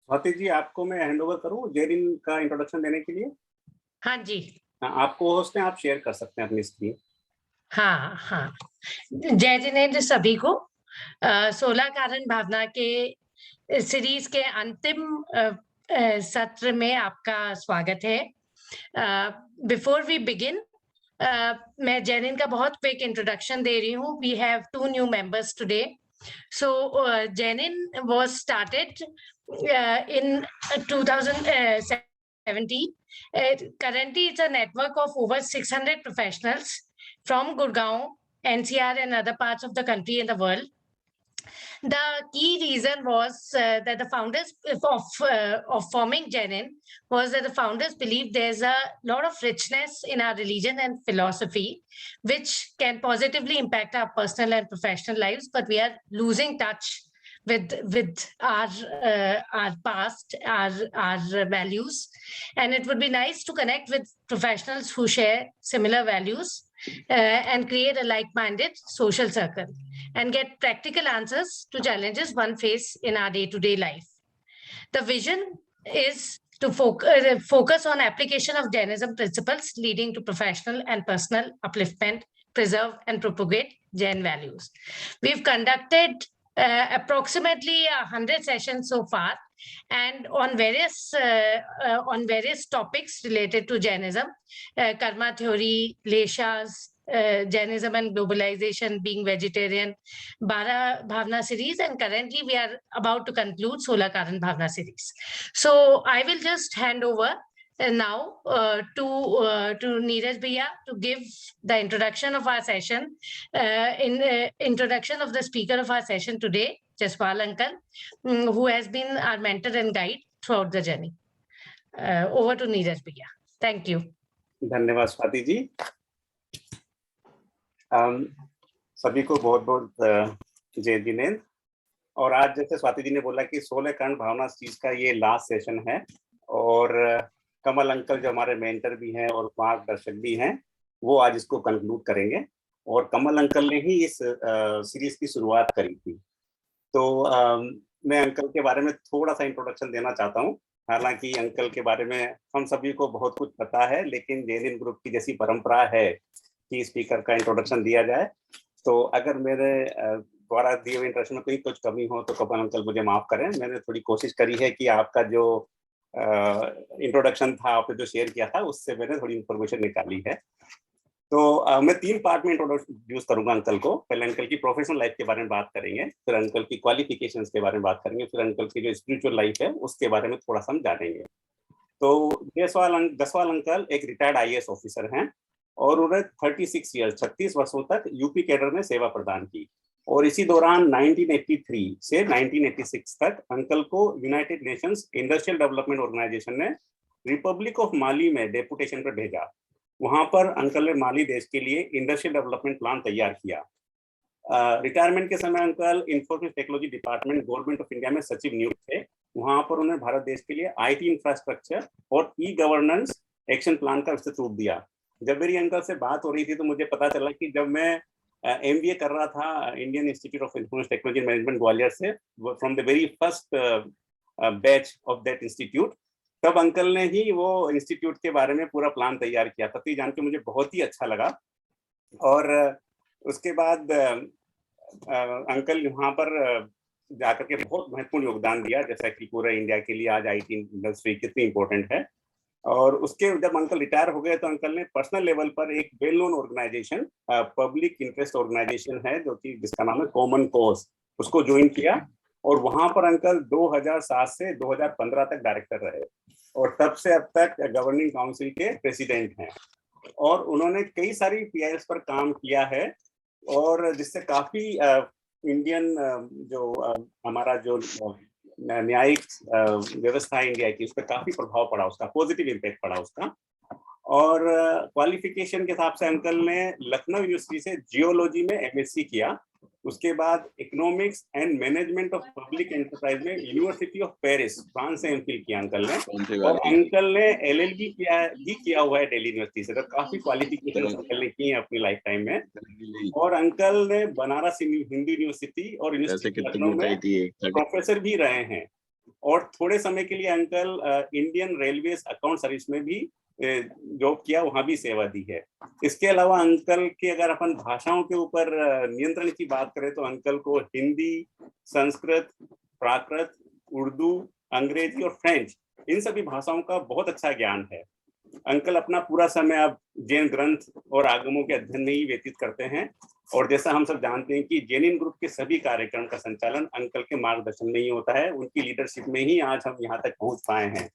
स्वाति जी, आपको मैं hand over करूं जेरिन का इंट्रोडक्शन देने के लिए। हाँ जी। आपको होस्ट है, आप शेयर कर सकते हैं अपनी स्क्रीन। हाँ हाँ। जय जिनेन्द्र सभी को। 16 कारण भावना के सीरीज के अंतिम सत्र में आपका स्वागत है। बिफोर वी बिगिन, मैं जेनिन का बहुत क्विक इंट्रोडक्शन दे रही हूँ। We have 2 new members today. So Jenin was started in 2017. Currently, it's a network of over 600 professionals from Gurgaon, NCR, and other parts of the country and the world. The key reason was that the founders of forming Jenin was that the founders believe there's a lot of richness in our religion and philosophy, which can positively impact our personal and professional lives, but we are losing touch with our past, our values, and it would be nice to connect with professionals who share similar values and create a like-minded social circle and get practical answers to challenges one face in our day-to-day life. The vision is to focus on application of Jainism principles leading to professional and personal upliftment, preserve and propagate Jain values. We've conducted approximately 100 sessions so far, and on various topics related to Jainism, karma theory, leshas, Jainism and globalization, being vegetarian, Bara Bhavna series, and currently we are about to conclude Sola Karan Bhavna series. So I will just hand over now to Neeraj Bhaiya to give the introduction of our session, introduction of the speaker of our session today, Jaswal Uncle, who has been our mentor and guide throughout the journey. Over to Neeraj Bhaiya. Thank you. धन्यवाद स्वाति जी। सभी को बहुत बहुत जय जिनेन्द्र। और आज जैसे स्वाति जी ने बोला कि 16 कारण भावना सीरीज का ये लास्ट सेशन है, और कमल अंकल जो हमारे मेंटर भी हैं और मार्गदर्शक भी हैं, वो आज इसको कंक्लूड करेंगे। और कमल अंकल ने ही इस सीरीज की शुरुआत करी थी। तो मैं अंकल के बारे में थोड़ा सा इंट्रोडक्शन देना चाहता हूँ। हालांकि अंकल के बारे में हम सभी को बहुत कुछ पता है, लेकिन जेनिन ग्रुप की जैसी परंपरा है कि स्पीकर का इंट्रोडक्शन दिया जाए, तो अगर मेरे द्वारा दिए हुए इंट्रोडक्शन में कोई कुछ कमी हो तो कमल अंकल मुझे माफ करें। मैंने थोड़ी कोशिश करी है कि आपका जो इंट्रोडक्शन था, आपने जो शेयर किया था, उससे मैंने थोड़ी इंफॉर्मेशन निकाली है। तो मैं 3 पार्ट में इंट्रोड्यूस करूंगा अंकल को। पहले अंकल की प्रोफेशनल लाइफ के बारे में बात करेंगे, फिर अंकल की क्वालिफिकेशंस के बारे में बात करेंगे, फिर अंकल की जो स्पिरिचुअल लाइफ है उसके बारे में थोड़ा सा हम जानेंगे। तो जसवाल अंकल एक रिटायर्ड IAS ऑफिसर हैं और उन्होंने 36 वर्षों तक यूपी कैडर में सेवा प्रदान की। और इसी दौरान 1983 से 1986 तक अंकल को United Nations Industrial Development Organization ने रिपब्लिक ऑफ माली में डेपुटेशन पर भेजा। वहां पर अंकल ने माली देश के लिए इंडस्ट्रियल डेवलपमेंट प्लान तैयार किया। रिटायरमेंट के समय uncle information technology department government of India में सचिव नियुक्त थे। वहां पर उन्होंने भारत देश के लिए IT इंफ्रास्ट्रक्चर और ई-गवर्नेंस एक्शन प्लान का विस्तृत रूप दिया। जब मेरी अंकल से बात हो रही थी तो मुझे पता चला कि जब मैं MBA कर रहा था Indian institute of information technology management Gwalior से, from the very first batch of that institute, तब अंकल ने ही वो इंस्टीट्यूट के बारे में पूरा प्लान तैयार किया था। तो ये जान के मुझे बहुत ही अच्छा लगा। और उसके बाद अंकल वहाँ पर जाकर के बहुत महत्वपूर्ण योगदान दिया, जैसा कि पूरे इंडिया के लिए आज IT इंडस्ट्री कितनी इंपॉर्टेंट है। और उसके जब अंकल रिटायर हो गए तो अंकल ने पर्सनल लेवल पर एक well known organization, public interest organization है जो कि जिसका नाम है कॉमन कॉज, उसको ज्वाइन किया। और वहां पर अंकल 2007 से 2015 तक डायरेक्टर रहे और तब से अब तक गवर्निंग काउंसिल के प्रेसिडेंट हैं। और उन्होंने कई सारी PILs पर काम किया है, और जिससे काफी इंडियन जो हमारा जो न्यायिक व्यवस्था है इंडिया की, उस पर काफी प्रभाव पड़ा, उसका पॉजिटिव इम्पैक्ट पड़ा उसका। और क्वालिफिकेशन के हिसाब से अंकल ने लखनऊ यूनिवर्सिटी से जियोलॉजी में MSc किया। उसके बाद economics and management of public enterprise में यूनिवर्सिटी ऑफ पेरिस फ्रांस से MPhil किया अंकल ने। और अंकल ने LLB किया हुआ है दिल्ली यूनिवर्सिटी से। तो काफी क्वालिफिकेशन अंकल ने की है अपनी लाइफ टाइम में। और अंकल ने बनारस हिंदू यूनिवर्सिटी और यूनिवर्सिटी लखनऊ में प्रोफेसर भी रहे हैं। और थोड़े समय के लिए uncle Indian railway account service में भी जॉब किया, वहां भी सेवा दी है। इसके अलावा अंकल के अगर अपन भाषाओं के ऊपर नियंत्रण की बात करें तो अंकल को हिंदी, संस्कृत, प्राकृत, उर्दू, अंग्रेजी और फ्रेंच, इन सभी भाषाओं का बहुत अच्छा ज्ञान है। अंकल अपना पूरा समय अब जैन ग्रंथ और आगमों के अध्ययन में ही व्यतीत करते हैं, और जैसा हम सब जानते हैं कि जैनिन ग्रुप के सभी कार्यक्रम का संचालन अंकल के मार्गदर्शन में ही होता है। उनकी लीडरशिप में ही आज हम यहाँ तक पहुंच पाए हैं।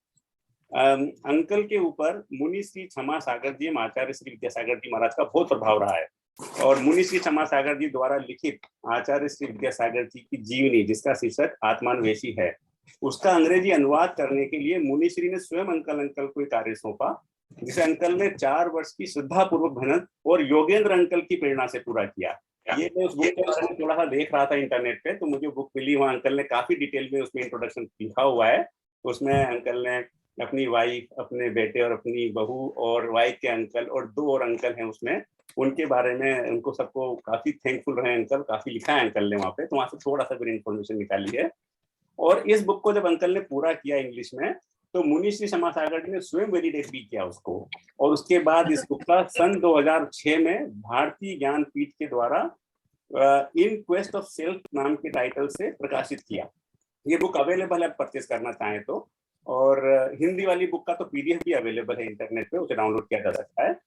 अंकल के ऊपर मुनि श्री क्षमा सागर जी, आचार्य श्री विद्यासागर जी महाराज का बहुत प्रभाव रहा है, और मुनि श्री क्षमा सागर जी द्वारा लिखित आचार्य श्री विद्यासागर जी की जीवनी, जिसका शीर्षक आत्मान्वेषी है, उसका अंग्रेजी अनुवाद करने के लिए मुनि श्री ने स्वयं अंकल को कार्य सौंपा, जिसे अंकल ने 4 वर्ष की श्रद्धा पूर्वक मेहनत और योगेंद्र अंकल की प्रेरणा से पूरा किया। ये मैं उस बुक के थोड़ा सा देख रहा था इंटरनेट पे, तो मुझे बुक मिली, वहाँ अंकल ने काफी डिटेल में उसमें इंट्रोडक्शन लिखा हुआ है। उसमें अंकल ने अपनी वाइफ, अपने बेटे और अपनी बहू और वाइफ के अंकल और 2 और अंकल हैं उसमें, उनके बारे में उनको सबको काफी थैंकफुल रहे अंकल, काफी लिखा है अंकल ने वहाँ पे, तो वहाँ से थोड़ा सा भी इन्फॉर्मेशन निकाली है। और इस बुक को जब अंकल ने पूरा किया इंग्लिश में, तो मुनि श्री क्षमा सागर जी ने स्वयं वैलिडेट भी किया उसको, और उसके बाद इस बुक का सन 2006 में भारतीय ज्ञानपीठ के द्वारा इन क्वेस्ट ऑफ सेल्फ नाम के टाइटल से प्रकाशित किया। ये बुक अवेलेबल है परचेज करना चाहें तो, और हिंदी वाली बुक का तो पीडीएफ भी अवेलेबल है इंटरनेट पे, उसे डाउनलोड किया जा सकता है।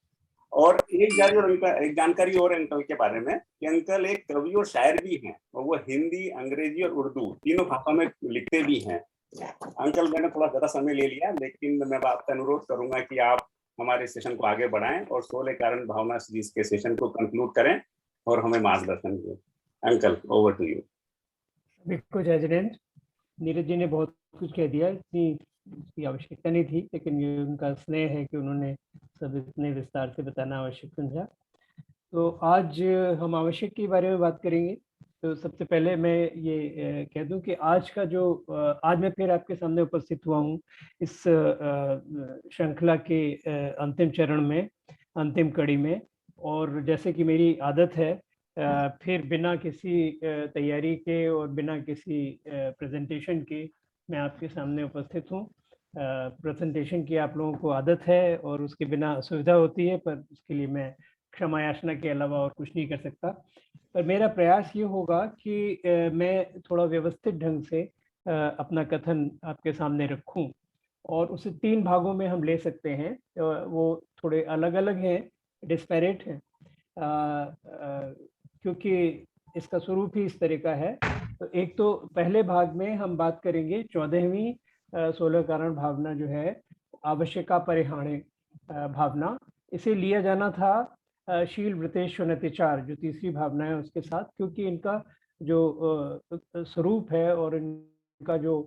और एक जानकारी और अंकल के बारे में कि अंकल एक कवि और शायर भी हैं, और वो हिंदी, अंग्रेजी और उर्दू तीनों भाषा में लिखते भी हैं। अंकल, मैंने थोड़ा ज्यादा समय ले लिया, लेकिन मैं आपका अनुरोध करूंगा कि आप हमारे सेशन को आगे बढ़ाएं और 16 कारण भावना सीरीज के सेशन को कंक्लूड करें और हमें मार्गदर्शन दें। Uncle, over to you. बिल्कुल जय जिनेंद्र, नीरज जी ने बहुत कुछ कह दिया, इसकी आवश्यकता नहीं थी, लेकिन ये उनका स्नेह है कि उन्होंने सब इतने विस्तार से बताना आवश्यक समझा। तो आज हम आवश्यक के बारे में बात करेंगे। तो सबसे पहले मैं ये कह दूं कि आज का जो आज मैं फिर आपके सामने उपस्थित हुआ हूँ इस श्रृंखला के अंतिम चरण में, अंतिम कड़ी में, और जैसे कि मेरी आदत है फिर बिना किसी तैयारी के और बिना किसी प्रेजेंटेशन के मैं आपके सामने उपस्थित हूँ। प्रेजेंटेशन की आप लोगों को आदत है और उसके बिना असुविधा होती है, पर उसके लिए मैं क्षमा याचना के अलावा और कुछ नहीं कर सकता। पर मेरा प्रयास ये होगा कि मैं थोड़ा व्यवस्थित ढंग से अपना कथन आपके सामने रखूं, और उसे 3 भागों में हम ले सकते हैं। वो थोड़े अलग अलग हैं, डिस्पैरेट हैं, क्योंकि इसका स्वरूप ही इस तरह का है। तो एक तो पहले भाग में हम बात करेंगे 14वीं 16 कारण भावना जो है, आवश्यका परिहाणे भावना। इसे लिया जाना था शील वृतेश नतिचार, जो तीसरी भावना है उसके साथ, क्योंकि इनका जो स्वरूप है और इनका जो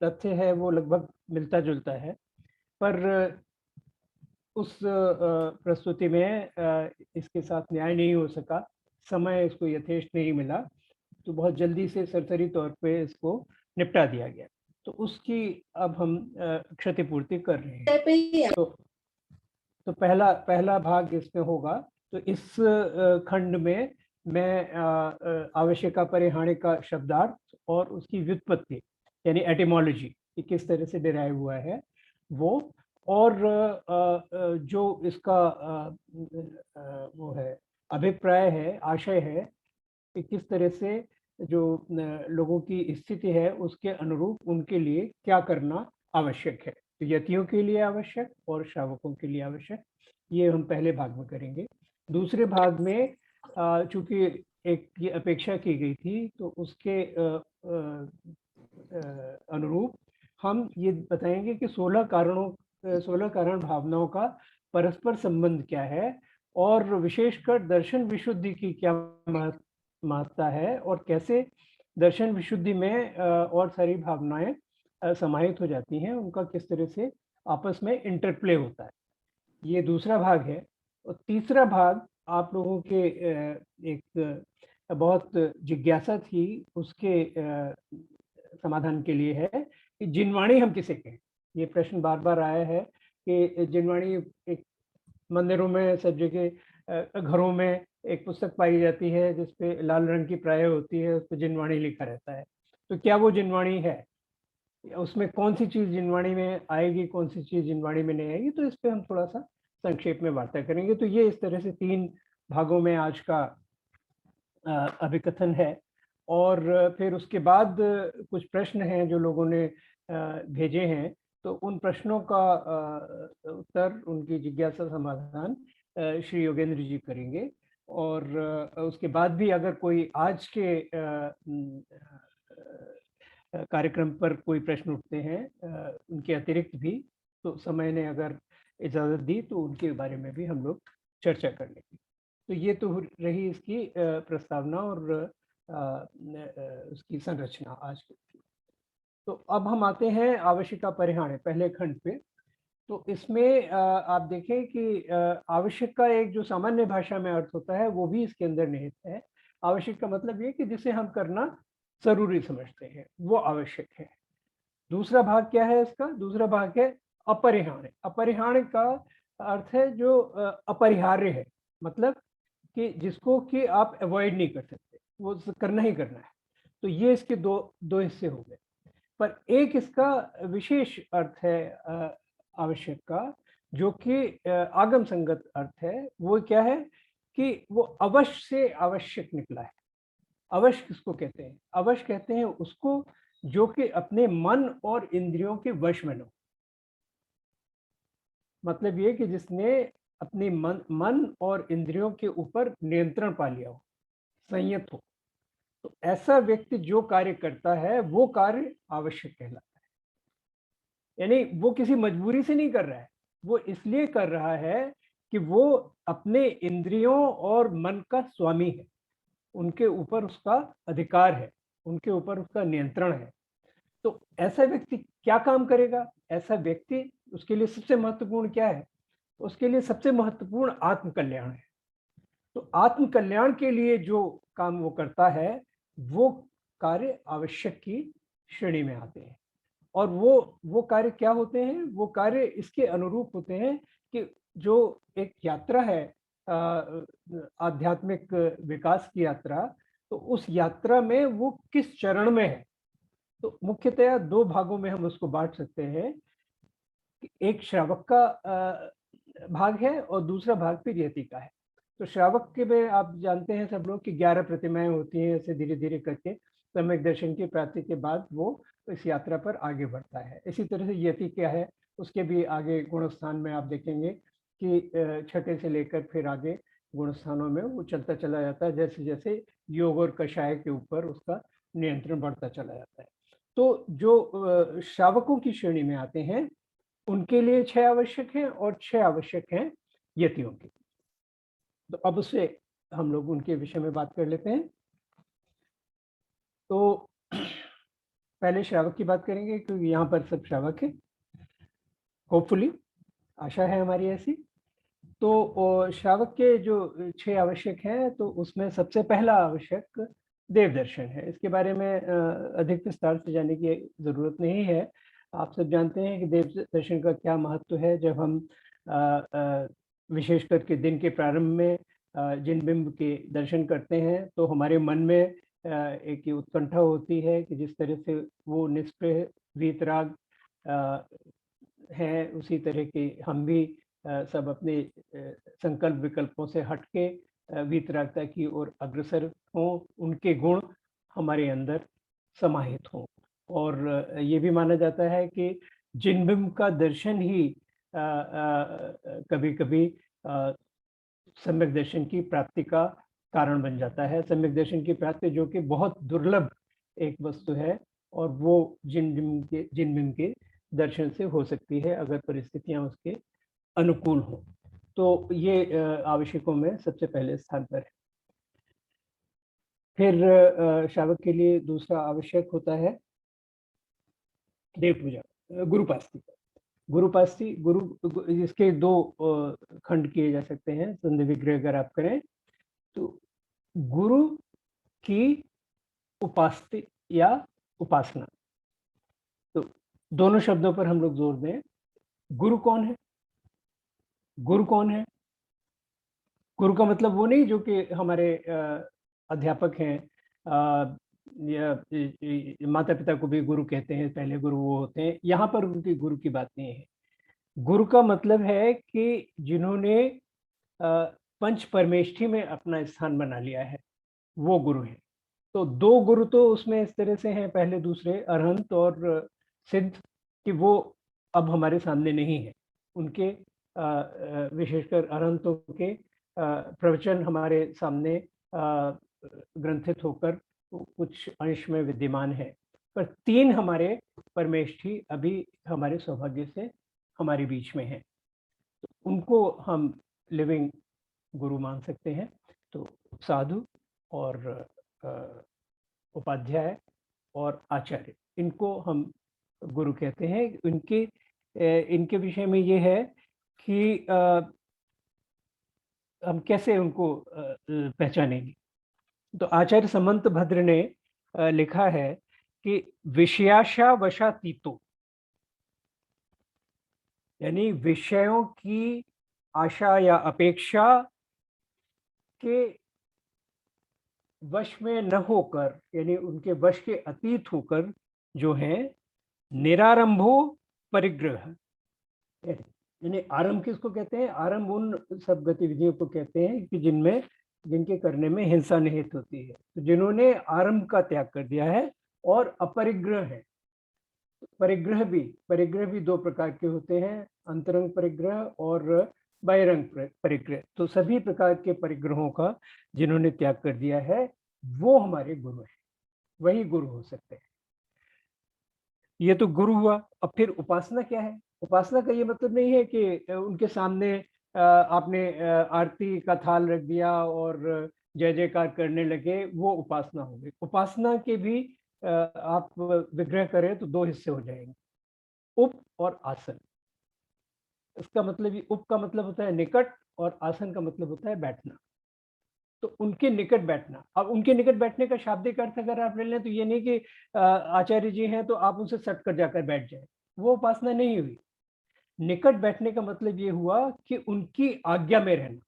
तथ्य है वो लगभग मिलता जुलता है। पर उस प्रस्तुति में इसके साथ न्याय नहीं हो सका, समय इसको यथेष्ट नहीं मिला, तो बहुत जल्दी से सरसरी तौर पे इसको निपटा दिया गया। तो उसकी अब हम क्षतिपूर्ति कर रहे हैं। तो पहला भाग इसमें होगा। तो इस खंड में मैं आवश्यका परिहाणे का शब्दार्थ और उसकी व्युत्पत्ति यानी एटिमोलॉजी कि किस तरह से डिराइव हुआ है वो, और जो इसका वो है अभिप्राय है, आशय है कि किस तरह से जो लोगों की स्थिति है उसके अनुरूप उनके लिए क्या करना आवश्यक है, तो यतियों के लिए आवश्यक और श्रावकों के लिए आवश्यक। ये हम पहले भाग में करेंगे। दूसरे भाग में चूंकि एक ये अपेक्षा की गई थी, तो उसके अनुरूप हम ये बताएंगे कि 16 कारण भावनाओं का परस्पर संबंध क्या है, और विशेषकर दर्शन विशुद्धि की क्या महत्ता है, और कैसे दर्शन विशुद्धि में और सारी भावनाएं समाहित हो जाती हैं, उनका किस तरह से आपस में इंटरप्ले होता है। ये दूसरा भाग है। और तीसरा भाग आप लोगों के एक बहुत जिज्ञासा थी उसके समाधान के लिए है कि जिनवाणी हम किसे कहें। ये प्रश्न बार बार आया है कि जिनवाणी एक मंदिरों में, सब जगह घरों में एक पुस्तक पाई जाती है जिसपे लाल रंग की प्राय होती है, उस पर जिनवाणी लिखा रहता है। तो क्या वो जिनवाणी है, उसमें कौन सी चीज जिनवाणी में आएगी, कौन सी चीज जिनवाणी में नहीं आएगी, तो इस पे हम थोड़ा सा संक्षेप में वार्ता करेंगे। तो ये इस तरह से 3 भागों में आज का अभिकथन है। और फिर उसके बाद कुछ प्रश्न हैं जो लोगों ने भेजे हैं, तो उन प्रश्नों का उत्तर, उनकी जिज्ञासा समाधान श्री योगेंद्र जी करेंगे। और उसके बाद भी अगर कोई आज के कार्यक्रम पर कोई प्रश्न उठते हैं उनके अतिरिक्त भी, तो समय ने अगर इजाज़त दी तो उनके बारे में भी हम लोग चर्चा कर लेंगे। तो ये तो रही इसकी प्रस्तावना और उसकी संरचना आज की। तो अब हम आते हैं आवश्यक परिहार्य पहले खंड पे। तो इसमें आप देखें कि आवश्यक का एक जो सामान्य भाषा में अर्थ होता है वो भी इसके अंदर निहित है। आवश्यक का मतलब ये कि जिसे हम करना जरूरी समझते हैं वो आवश्यक है। दूसरा भाग क्या है इसका? दूसरा भाग है अपरिहार्य। अपरिहार्य का अर्थ है जो अपरिहार्य है, मतलब कि जिसको कि आप अवॉइड नहीं कर सकते, वो करना ही करना है। तो ये इसके दो हिस्से हो गए। पर एक इसका विशेष अर्थ है आवश्यक का, जो कि आगम संगत अर्थ है। वो क्या है कि वो अवश्य से आवश्यक निकला है। अवश्य किसको कहते हैं? अवश्य कहते हैं उसको जो कि अपने मन और इंद्रियों के वश में हो। मतलब ये कि जिसने अपने मन और इंद्रियों के ऊपर नियंत्रण पा लिया हो, संयत हो। तो ऐसा व्यक्ति जो कार्य करता है वो कार्य आवश्यक कहलाता है। यानी वो किसी मजबूरी से नहीं कर रहा है, वो इसलिए कर रहा है कि वो अपने इंद्रियों और मन का स्वामी है, उनके ऊपर उसका अधिकार है, उनके ऊपर उसका नियंत्रण है। तो ऐसा व्यक्ति क्या काम करेगा? ऐसा व्यक्ति, उसके लिए सबसे महत्वपूर्ण क्या है? उसके लिए सबसे महत्वपूर्ण आत्म कल्याण है। तो आत्म कल्याण के लिए जो काम वो करता है वो कार्य आवश्यक की श्रेणी में आते हैं। और वो कार्य क्या होते हैं? वो कार्य इसके अनुरूप होते हैं कि जो एक यात्रा है आध्यात्मिक विकास की यात्रा, तो उस यात्रा में वो किस चरण में है। तो मुख्यतया 2 भागों में हम उसको बांट सकते हैं। एक श्रावक का भाग है और दूसरा भाग फिर यति का है। तो श्रावक के में आप जानते हैं सब लोग कि 11 प्रतिमाएं होती हैं। ऐसे धीरे धीरे करके सम्यक दर्शन की प्राप्ति के बाद वो इस यात्रा पर आगे बढ़ता है। इसी तरह से यति क्या है, उसके भी आगे गुण स्थान में आप देखेंगे कि छठे से लेकर फिर आगे गुण स्थानों में वो चलता चला जाता है, जैसे जैसे योग और कषाय के ऊपर उसका नियंत्रण बढ़ता चला जाता है। तो जो श्रावकों की श्रेणी में आते हैं उनके लिए 6 आवश्यक हैं और 6 आवश्यक हैं यतियों के। तो अब उससे हम लोग उनके विषय में बात कर लेते हैं। तो पहले श्रावक की बात करेंगे क्योंकि यहाँ पर सब श्रावक है, होपफुली, आशा है हमारी ऐसी। तो श्रावक के जो 6 आवश्यक हैं, तो उसमें सबसे पहला आवश्यक देव दर्शन है। इसके बारे में अधिक विस्तार से जाने की जरूरत नहीं है। आप सब जानते हैं कि देव दर्शन का क्या महत्व है। जब हम विशेष करके दिन के प्रारंभ में जिन बिंब के दर्शन करते हैं तो हमारे मन में एक उत्कंठा होती है कि जिस तरह से वो निष्प्रिय वीतराग है, उसी तरह के हम भी सब अपने संकल्प विकल्पों से हटके वीतरागता की ओर अग्रसर हों, उनके गुण हमारे अंदर समाहित हों। और ये भी माना जाता है कि जिन बिंब का दर्शन ही कभी कभी सम्यक दर्शन की प्राप्ति का कारण बन जाता है। सम्यक दर्शन की प्राप्ति जो कि बहुत दुर्लभ एक वस्तु है, और वो जिन बिंब के दर्शन से हो सकती है अगर परिस्थितियां उसके अनुकूल हो। तो ये आवश्यकों में सबसे पहले स्थान पर है। फिर श्रावक के लिए दूसरा आवश्यक होता है देव पूजा, गुरुपास्ति। गुरुपास्ति, गुरु इसके 2 खंड किए जा सकते हैं संधि विग्रह अगर आप करें तो। गुरु की उपास्ति या उपासना, तो दोनों शब्दों पर हम लोग जोर दें। गुरु कौन है? गुरु कौन है? गुरु का मतलब वो नहीं जो कि हमारे अध्यापक हैं, या माता पिता को भी गुरु कहते हैं, पहले गुरु वो होते हैं। यहाँ पर उनकी गुरु की बात नहीं है। गुरु का मतलब है कि जिन्होंने पंच परमेष्ठी में अपना स्थान बना लिया है, वो गुरु है। तो दो गुरु तो उसमें इस तरह से हैं, पहले दूसरे अरहंत और सिद्ध, कि वो अब हमारे सामने नहीं है। उनके विशेषकर अरहंतों के प्रवचन हमारे सामने ग्रंथित होकर कुछ अंश में विद्यमान है, पर तीन हमारे परमेष्ठी अभी हमारे सौभाग्य से हमारे बीच में हैं। तो उनको हम लिविंग गुरु मान सकते हैं। तो साधु और उपाध्याय और आचार्य, इनको हम गुरु कहते हैं। इनके विषय में ये है कि हम कैसे उनको पहचानेंगे। तो आचार्य समंत भद्र ने लिखा है कि विषयाशा वशातीतो, यानी विषयों की आशा या अपेक्षा के वश में न होकर, यानी उनके वश के अतीत होकर जो है, निरारंभो परिग्रह, यानी आरंभ किसको कहते हैं? आरंभ उन सब गतिविधियों को कहते हैं कि जिनके करने में हिंसा निहित होती है। तो जिन्होंने आरंभ का त्याग कर दिया है और अपरिग्रह है। परिग्रह भी दो प्रकार के होते हैं, अंतरंग परिग्रह और बहिरंग परिग्रह। तो सभी प्रकार के परिग्रहों का जिन्होंने त्याग कर दिया है, वो हमारे गुरु हैं, वही गुरु हो सकते हैं। ये तो गुरु हुआ। अब फिर उपासना क्या है? उपासना का ये मतलब नहीं है कि उनके सामने आपने आरती का थाल रख दिया और जय जयकार करने लगे, वो उपासना हो गई। उपासना के भी आप विग्रह करें तो दो हिस्से हो जाएंगे, उप और आसन। इसका मतलब, उप का मतलब होता है निकट और आसन का मतलब होता है बैठना। तो उनके निकट बैठना। अब उनके निकट बैठने का शाब्दिक अर्थ अगर आप ले लें तो ये नहीं कि आचार्य जी हैं तो आप उनसे सट कर जाकर बैठ जाए, वो उपासना नहीं हुई। निकट बैठने का मतलब ये हुआ कि उनकी आज्ञा में रहना।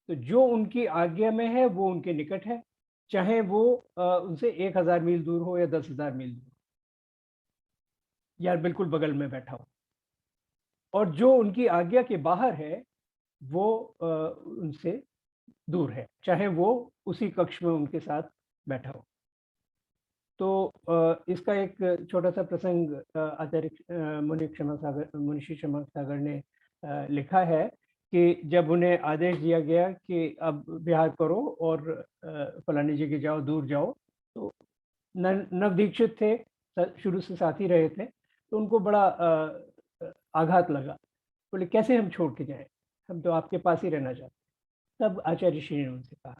तो जो उनकी आज्ञा में है वो उनके निकट है, चाहे वो उनसे 1000 मील दूर हो या 10,000 मील दूर, या बिल्कुल बगल में बैठा हो। और जो उनकी आज्ञा के बाहर है वो उनसे दूर है, चाहे वो उसी कक्ष में उनके साथ बैठा हो। तो इसका एक छोटा सा प्रसंग आचार्य मुनिषी क्षमा सागर ने लिखा है कि जब उन्हें आदेश दिया गया कि अब विहार करो और फलानी जगह जाओ, दूर जाओ, तो नवदीक्षित थे, शुरू से साथ ही रहे थे, तो उनको बड़ा आघात लगा। बोले कैसे हम छोड़ के जाएं, हम तो आपके पास ही रहना चाहते। तब आचार्य श्री ने उनसे कहा,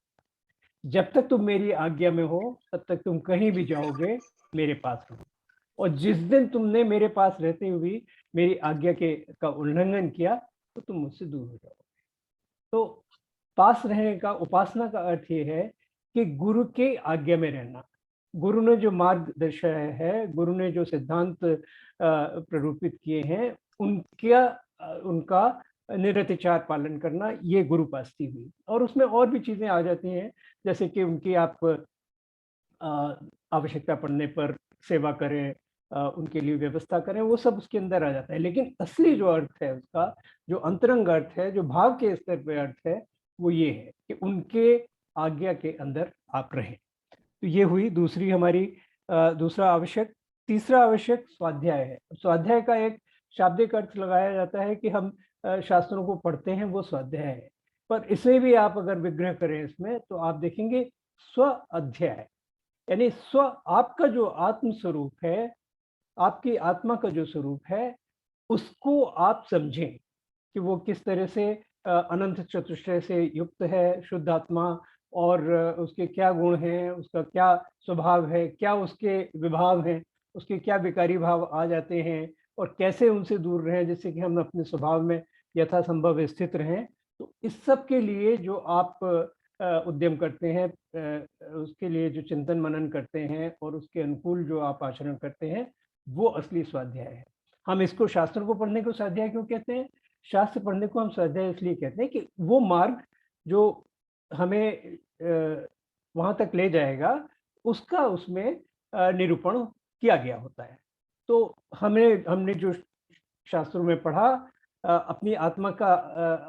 जब तक तुम मेरी आज्ञा में हो तब तक तुम कहीं भी जाओगे मेरे पास रहो, और जिस दिन तुमने मेरे पास रहते हुए मेरी आज्ञा का उल्लंघन किया तो तुम मुझसे दूर हो जाओगे। तो पास रहने का, उपासना का अर्थ ये है कि गुरु के आज्ञा में रहना। गुरु ने जो मार्ग दर्शाया है, गुरु ने जो सिद्धांत प्ररूपित किए हैं, उनका निरतिचार पालन करना, ये गुरुपास्ती हुई। और उसमें और भी चीजें आ जाती हैं, जैसे कि उनकी आप आवश्यकता पड़ने पर सेवा करें, उनके लिए व्यवस्था करें, वो सब उसके अंदर आ जाता है। लेकिन असली जो अर्थ है उसका, जो अंतरंग अर्थ है, जो भाव के स्तर पर अर्थ है, वो ये है कि उनके आज्ञा के अंदर आप रहें। तो ये हुई दूसरी हमारी दूसरा आवश्यक। तीसरा आवश्यक स्वाध्याय है। स्वाध्याय का एक शाब्दिक अर्थ लगाया जाता है कि हम शास्त्रों को पढ़ते हैं, वो स्वाध्याय है। पर इसे भी आप अगर विग्रह करें इसमें, तो आप देखेंगे स्व अध्याय, यानी स्व, आपका जो आत्म स्वरूप है, आपकी आत्मा का जो स्वरूप है, उसको आप समझें कि वो किस तरह से अनंत चतुष्टय से युक्त है, शुद्ध आत्मा, और उसके क्या गुण हैं, उसका क्या स्वभाव है, क्या उसके विभाव हैं, उसके क्या विकारी भाव आ जाते हैं, और कैसे उनसे दूर रहें जिससे कि हम अपने स्वभाव में यथासंभव स्थित रहें। तो इस सब के लिए जो आप उद्यम करते हैं, उसके लिए जो चिंतन मनन करते हैं और उसके अनुकूल जो आप आचरण करते हैं, वो असली स्वाध्याय है। हम इसको, शास्त्रों को पढ़ने को स्वाध्याय क्यों कहते हैं? शास्त्र पढ़ने को हम स्वाध्याय इसलिए कहते हैं कि वो मार्ग जो हमें वहां तक ले जाएगा, उसका उसमें निरूपण किया गया होता है। तो हमने जो शास्त्रों में पढ़ा, अपनी आत्मा का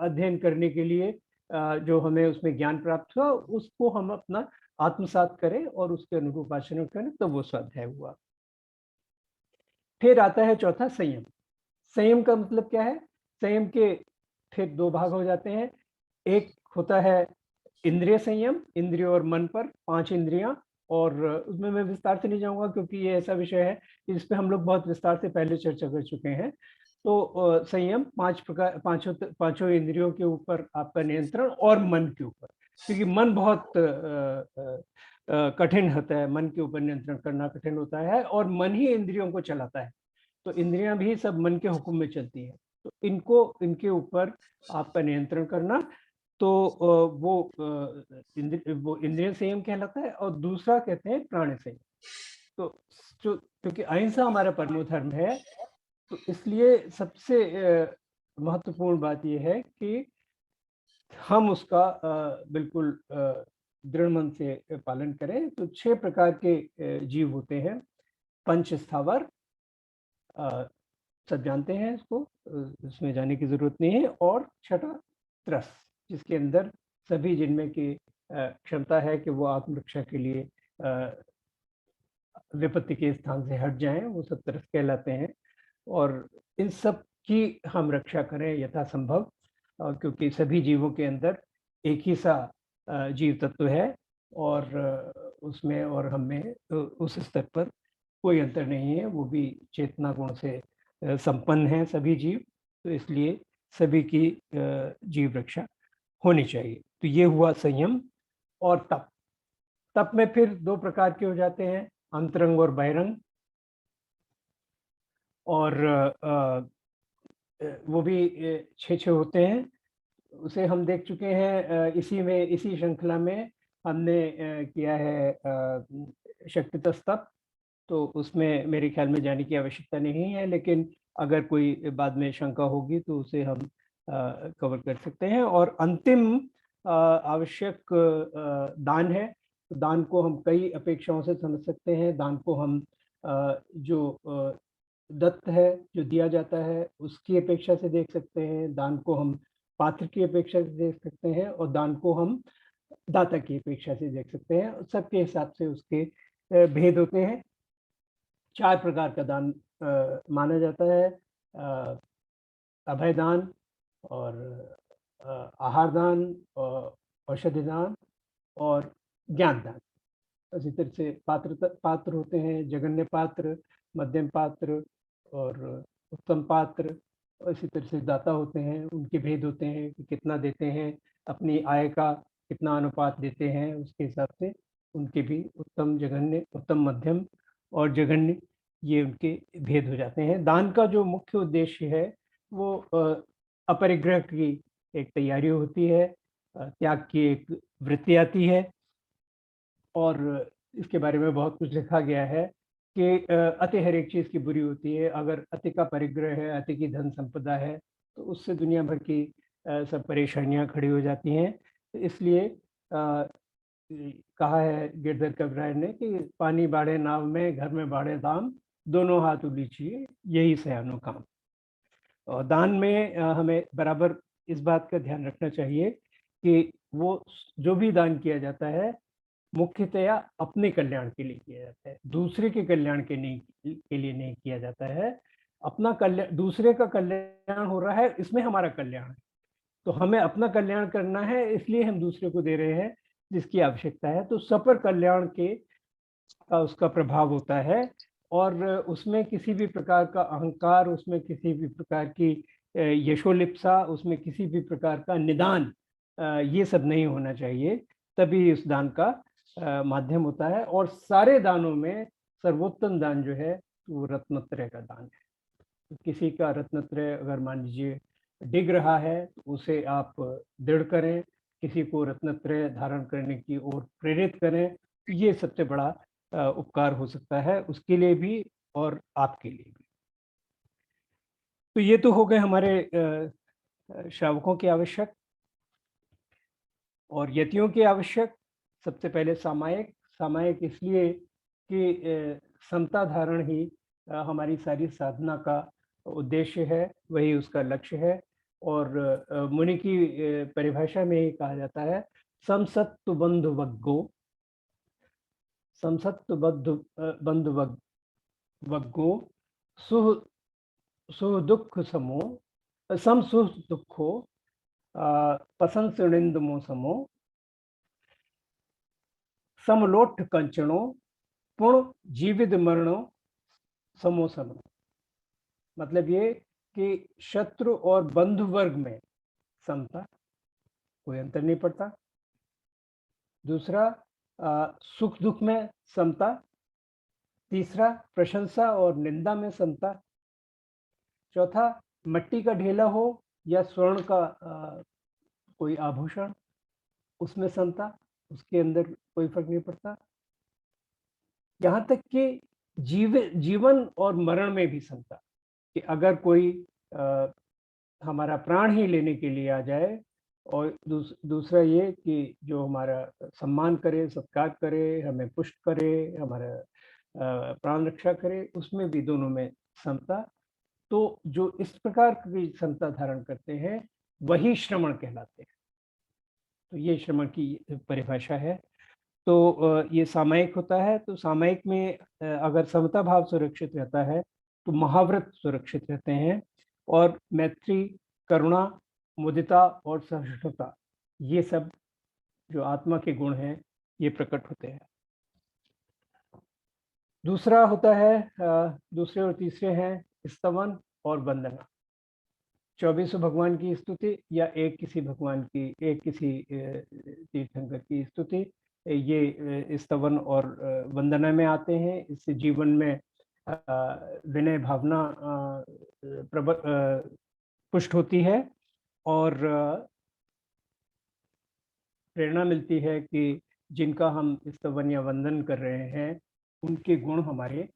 अध्ययन करने के लिए जो हमें उसमें ज्ञान प्राप्त हुआ, उसको हम अपना आत्मसात करें और उसके अनुरूप आचरण करें, तो वो स्वाध्याय हुआ। फिर आता है चौथा संयम। संयम का मतलब क्या है? संयम के फिर दो भाग हो जाते हैं। एक होता है इंद्रिय संयम, इंद्रियों और मन पर 5 इंद्रियां, और उसमें मैं विस्तार से नहीं जाऊंगा क्योंकि ये ऐसा विषय है जिस पे हम लोग बहुत विस्तार से पहले चर्चा कर चुके हैं। तो संयम 5 प्रकार, पांचों इंद्रियों के ऊपर आपका नियंत्रण, और मन के ऊपर, क्योंकि मन बहुत कठिन होता है, मन के ऊपर नियंत्रण करना कठिन होता है, और मन ही इंद्रियों को चलाता है। तो इंद्रियां भी सब मन के हुक्म में चलती हैं, तो इनके ऊपर आपका नियंत्रण करना, तो वो इंद्रिय संयम कहलाता है। और दूसरा कहते हैं प्राण संयम। तो जो, क्योंकि अहिंसा हमारा परमो धर्म है, तो इसलिए सबसे महत्वपूर्ण बात यह है कि हम उसका बिल्कुल दृढ़ मन से पालन करें। तो 6 प्रकार के जीव होते हैं। पंच स्थावर, सब जानते हैं इसको, इसमें जाने की जरूरत नहीं है। और छठा त्रस, जिसके अंदर सभी जिनमें की क्षमता है कि वो आत्मरक्षा के लिए विपत्ति के स्थान से हट जाएं, वो सब त्रस कहलाते हैं। और इन सब की हम रक्षा करें यथासंभव, क्योंकि सभी जीवों के अंदर एक ही सा जीव तत्व है, और उसमें और हमें उस स्तर पर कोई अंतर नहीं है। वो भी चेतना गुण से संपन्न है सभी जीव, तो इसलिए सभी की जीव रक्षा होनी चाहिए। तो ये हुआ संयम। और तप। तप में फिर 2 प्रकार के हो जाते हैं, अंतरंग और बहिरंग। और वो भी 6 होते हैं। उसे हम देख चुके हैं, इसी श्रृंखला में हमने किया है शक्तितस तप। तो उसमें मेरे ख्याल में जाने की आवश्यकता नहीं है, लेकिन अगर कोई बाद में शंका होगी तो उसे हम कवर कर सकते हैं। और अंतिम आवश्यक दान है। तो दान को हम कई अपेक्षाओं से समझ सकते हैं। दान को हम जो दत्त है, जो दिया जाता है, उसकी अपेक्षा से देख सकते हैं। दान को हम पात्र की अपेक्षा से देख सकते हैं, और दान को हम दाता की अपेक्षा से देख सकते हैं। सबके हिसाब से उसके भेद होते हैं। 4 प्रकार का दान माना जाता है, अभय दान, और आहार दान, और औषधि दान, और ज्ञान दान। इसी तरह से पात्र होते हैं, जघन्य पात्र, मध्यम पात्र, और उत्तम पात्र। और इसी तरह से दाता होते हैं, उनके भेद होते हैं कि कितना देते हैं, अपनी आय का कितना अनुपात देते हैं, उसके हिसाब से उनके भी उत्तम, जघन्य, उत्तम, मध्यम और जघन्य, ये उनके भेद हो जाते हैं। दान का जो मुख्य उद्देश्य है वो अपरिग्रह की एक तैयारी होती है, त्याग की एक वृत्ति आती है। और इसके बारे में बहुत कुछ लिखा गया है कि अति हर एक चीज की बुरी होती है। अगर अति का परिग्रह है, अति की धन संपदा है, तो उससे दुनिया भर की सब परेशानियां खड़ी हो जाती हैं। तो इसलिए कहा है गिरधर कविराय ने कि पानी बाढ़े नाव में, घर में बाढ़े दाम, दोनों हाथ उलीचिए यही सयानो काम। और दान में हमें बराबर इस बात का ध्यान रखना चाहिए कि वो जो भी दान किया जाता है मुख्यतया अपने कल्याण के लिए किया जाता है, दूसरे के कल्याण के लिए नहीं किया जाता है। अपना कल्याण, दूसरे का कल्याण हो रहा है, इसमें हमारा कल्याण है, तो हमें अपना कल्याण करना है, इसलिए हम दूसरे को दे रहे हैं जिसकी आवश्यकता है। तो सपर कल्याण के का उसका प्रभाव होता है, और उसमें किसी भी प्रकार का अहंकार, उसमें किसी भी प्रकार की यशोलिप्सा, उसमें किसी भी प्रकार का निदान, ये सब नहीं होना चाहिए। तभी इस दान का माध्यम होता है। और सारे दानों में सर्वोत्तम दान जो है वो रत्नत्रय का दान है। तो किसी का रत्नत्रय अगर मान लीजिए डिग रहा है तो उसे आप दृढ़ करें, किसी को रत्नत्रय धारण करने की ओर प्रेरित करें, तो ये सबसे बड़ा उपकार हो सकता है उसके लिए भी और आपके लिए भी। तो ये तो हो गए हमारे श्रावकों के आवश्यक। और यतियों के आवश्यक सबसे पहले सामायिक, सामायिक इसलिए कि समता धारण ही हमारी सारी साधना का उद्देश्य है, वही उसका लक्ष्य है। और मुनि की परिभाषा में ये कहा जाता है, समसत्तु बंधु वग्गो, समसत्तु बंधु वग्गो, सुह दुख समो, सम सुख दुखो, पसंद सुनिंदमो समो, समलोठ कंचनो, पुण्य जीवित मरणो समो समो। मतलब ये कि शत्रु और बंधु वर्ग में समता, कोई अंतर नहीं पड़ता। दूसरा, सुख दुख में समता। तीसरा, प्रशंसा और निंदा में समता। चौथा, मिट्टी का ढेला हो या स्वर्ण का कोई आभूषण, उसमें समता, उसके अंदर कोई फर्क नहीं पड़ता। यहाँ तक कि जीवन और मरण में भी समता, कि अगर कोई हमारा प्राण ही लेने के लिए आ जाए, और दूसरा ये कि जो हमारा सम्मान करे, सत्कार करे, हमें पुष्ट करे, हमारा प्राण रक्षा करे, उसमें भी दोनों में समता। तो जो इस प्रकार की समता धारण करते हैं वही श्रमण कहलाते हैं। तो ये श्रमण की परिभाषा है। तो ये सामायिक होता है। तो सामायिक में अगर समता भाव सुरक्षित रहता है तो महाव्रत सुरक्षित रहते हैं, और मैत्री, करुणा, मुदिता और सहिष्णुता, ये सब जो आत्मा के गुण हैं ये प्रकट होते हैं। दूसरा होता है, दूसरे और तीसरे हैं स्तवन और वंदना। 24 भगवान की स्तुति या एक किसी भगवान की, एक किसी तीर्थंकर की स्तुति, ये स्तवन और वंदना में आते हैं। इससे जीवन में विनय भावना पुष्ट होती है, और प्रेरणा मिलती है कि जिनका हम स्तवन या वंदन कर रहे हैं उनके गुण हमारे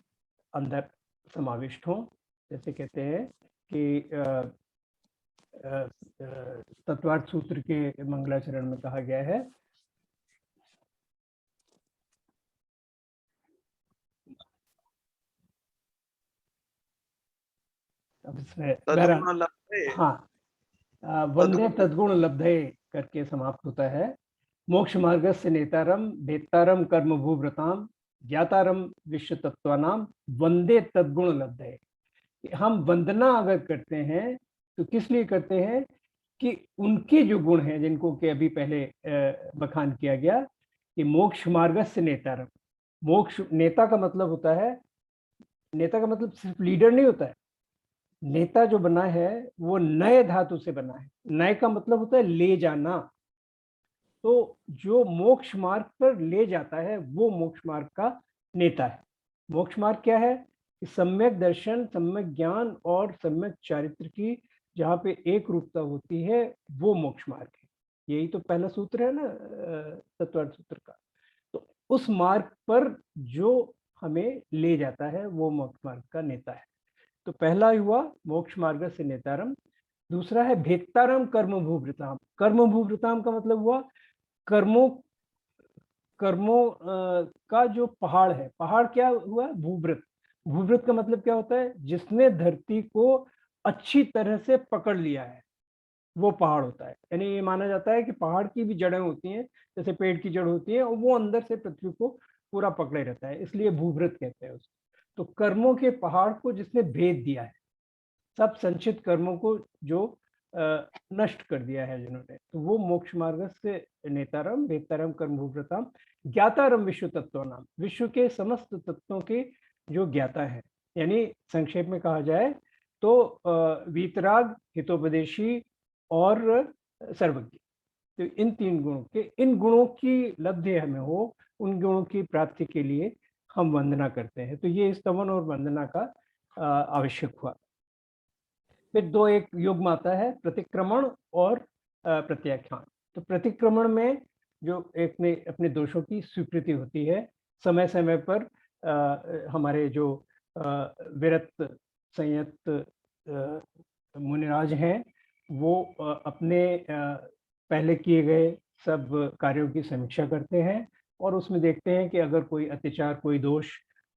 अंदर समाविष्ट हों। जैसे कहते हैं कि तत्वार्थ सूत्र के मंगलाचरण में कहा गया है, अब इसमें हाँ, वंदे तद्गुण लब्धे करके समाप्त होता है। मोक्ष मार्ग से नेतारम भेत्तारम कर्म भूव्रताम ज्ञातारम विश्व तत्वानाम वंदे तद्गुण लब्धे। हम वंदना अगर करते हैं तो किस लिए करते हैं कि उनके जो गुण हैं, जिनको कि अभी पहले बखान किया गया कि मोक्ष मार्ग से नेतारम। मोक्ष, नेता का मतलब होता है, नेता का मतलब सिर्फ लीडर नहीं होता है। नेता जो बना है वो नए धातु से बना है। नए का मतलब होता है ले जाना। तो जो मोक्ष मार्ग पर ले जाता है वो मोक्ष मार्ग का नेता है। मोक्ष मार्ग क्या है? सम्यक दर्शन, सम्यक ज्ञान और सम्यक चारित्र की जहाँ पे एक रूपता होती है वो मोक्ष मार्ग है। यही तो पहला सूत्र है ना तत्वार्थ सूत्र का। तो उस मार्ग पर जो हमें ले जाता है वो मोक्ष मार्ग का नेता है। तो पहला हुआ मोक्ष मार्ग से नेतारम। दूसरा है भेत्तारम कर्म भूभृताम। कर्म भूभृताम का मतलब हुआ कर्मों का जो पहाड़ है। पहाड़ क्या हुआ? भूभृत। भूभृत का मतलब क्या होता है? जिसने धरती को अच्छी तरह से पकड़ लिया है वो पहाड़ होता है। यानी ये माना जाता है कि पहाड़ की भी जड़ें होती हैं, जैसे पेड़ की जड़ होती है, और वो अंदर से पृथ्वी को पूरा पकड़े रहता है, इसलिए भूभृत कहते हैं उसको। तो कर्मों के पहाड़ को जिसने भेद दिया है, सब संचित कर्मों को जो नष्ट कर दिया है जिन्होंने, तो वो मोक्ष मार्ग से नेतारम भेत्तारम कर्म भूभृताम ज्ञातारम विश्व तत्व नाम। विश्व के समस्त तत्वों के जो ज्ञाता है, यानी संक्षेप में कहा जाए तो वीतराग, हितोपदेशी और सर्वज्ञ। तो इन तीन गुणों के, इन गुणों की लब्धि हमें हो, उन गुणों की प्राप्ति के लिए हम वंदना करते हैं। तो ये स्तवन और वंदना का आवश्यक हुआ। फिर दो एक युग्म आता है, प्रतिक्रमण और प्रत्याख्यान। तो प्रतिक्रमण में जो एक में अपने दोषों की स्वीकृति होती है, समय समय पर हमारे जो विरत संयत मुनिराज हैं वो अपने पहले किए गए सब कार्यों की समीक्षा करते हैं और उसमें देखते हैं कि अगर कोई अत्याचार, कोई दोष,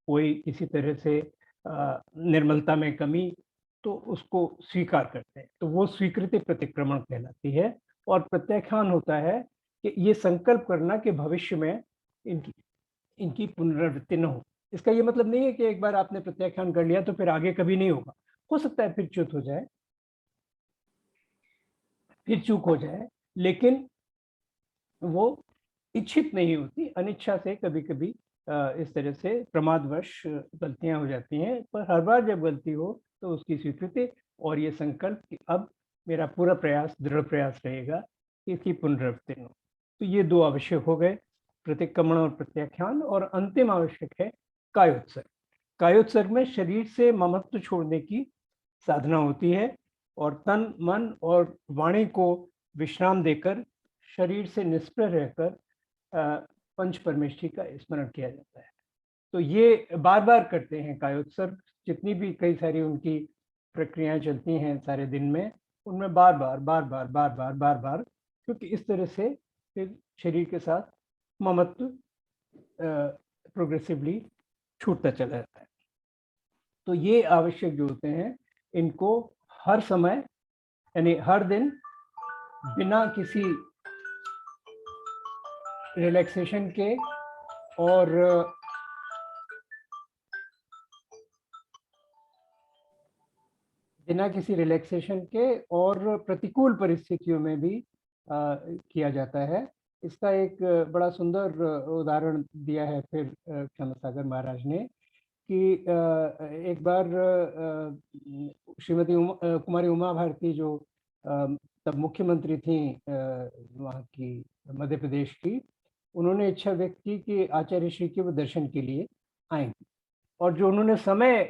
कोई किसी तरह से निर्मलता में कमी, तो उसको स्वीकार करते हैं। तो वो स्वीकृति प्रतिक्रमण कहलाती है। और प्रत्याख्यान होता है कि ये संकल्प करना कि भविष्य में इनकी इनकी पुनरावृत्ति न हो। इसका ये मतलब नहीं है कि एक बार आपने प्रत्याख्यान कर लिया तो फिर आगे कभी नहीं होगा। हो सकता है फिर च्युत हो जाए, फिर चूक हो जाए, लेकिन वो इच्छित नहीं होती, अनिच्छा से कभी-कभी इस तरह से प्रमादवश गलतियां हो जाती हैं। पर हर बार जब गलती हो तो उसकी स्वीकृति और ये संकल्प कि अब मेरा पूरा प्रयास, दृढ़ प्रयास रहेगा कि इसकी पुनरावृत्ति न हो। तो ये 2 आवश्यक हो गए, प्रतिक्रमण और प्रत्याख्यान। और अंतिम आवश्यक है कायोत्सर्ग। कायोत्सर्ग में शरीर से ममत्व छोड़ने की साधना होती है और तन, मन और वाणी को विश्राम देकर शरीर से निष्प्रह रहकर पंच परमेष्ठी का स्मरण किया जाता है। तो ये बार-बार करते हैं कायोत्सर्ग। जितनी भी कई सारी उनकी प्रक्रियाएं चलती हैं सारे दिन में, उनमें बार-बार, क्योंकि इस तरह से फिर शरीर के साथ ममत्व प्रोग्रेसिवली छूटता चला जाता है। तो ये आवश्यक जो होते हैं, इनको हर समय यानी हर दिन बिना किसी रिलैक्सेशन के और प्रतिकूल परिस्थितियों में भी किया जाता है। इसका एक बड़ा सुंदर उदाहरण दिया है फिर क्षमासागर महाराज ने कि एक बार श्रीमती कुमारी उमा भारती जो तब मुख्यमंत्री थी वहाँ की मध्य प्रदेश की, उन्होंने इच्छा व्यक्त की कि आचार्य श्री के वो दर्शन के लिए आएंगे। और जो उन्होंने समय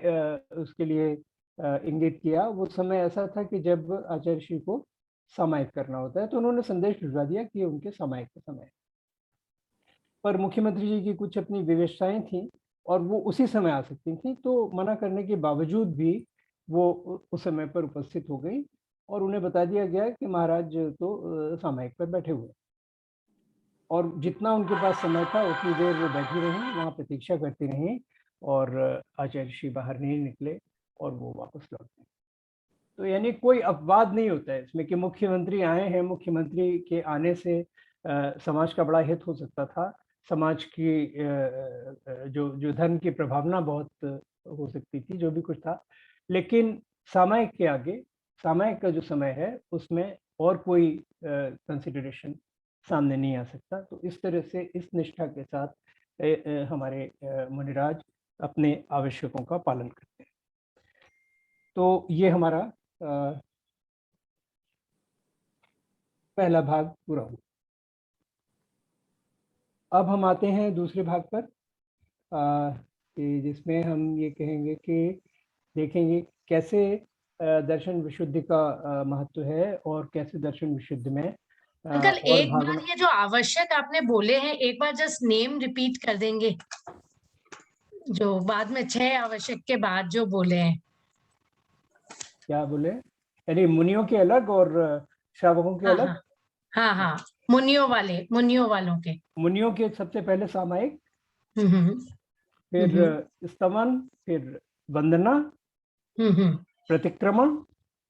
उसके लिए इंगित किया, वो समय ऐसा था कि जब आचार्य श्री को सामायिक करना होता है। तो उन्होंने संदेश भिजवा दिया कि उनके सामायिक का समय। पर मुख्यमंत्री जी की कुछ अपनी विवशताएं थी और वो उसी समय आ सकती थी, तो मना करने के बावजूद भी वो उस समय पर उपस्थित हो गई और उन्हें बता दिया गया कि महाराज तो सामायिक पर बैठे हुए। और जितना उनके पास समय था उतनी देर वो बैठी रहीं, वहाँ प्रतीक्षा करती रहीं और आचार्य श्री बाहर नहीं निकले और वो वापस लौट गए। तो यानी कोई अपवाद नहीं होता है इसमें कि मुख्यमंत्री आए हैं, मुख्यमंत्री के आने से समाज का बड़ा हित हो सकता था, समाज की जो धर्म की प्रभावना बहुत हो सकती थी, जो भी कुछ था। लेकिन सामायिक के आगे, सामायिक का जो समय है उसमें और कोई कंसिडरेशन सामने नहीं आ सकता। तो इस तरह से इस निष्ठा के साथ हमारे मुनिराज अपने आवश्यकों का पालन करते हैं। तो ये हमारा पहला भाग पूरा हुआ। अब हम आते हैं दूसरे भाग पर जिसमें हम ये कहेंगे कि देखेंगे कैसे दर्शन विशुद्धि का महत्व है और कैसे दर्शन विशुद्धि में अंकल एक बार ये जो आवश्यक आपने बोले हैं, एक बार जस्ट नेम रिपीट कर देंगे, जो बाद में 6 आवश्यक के बाद जो बोले हैं। क्या बोले? यानी मुनियों के अलग और श्रावकों के अलग? हाँ, मुनियों वालों के। मुनियों के सबसे पहले सामायिक, फिर स्तवन, फिर वंदना, प्रतिक्रमण,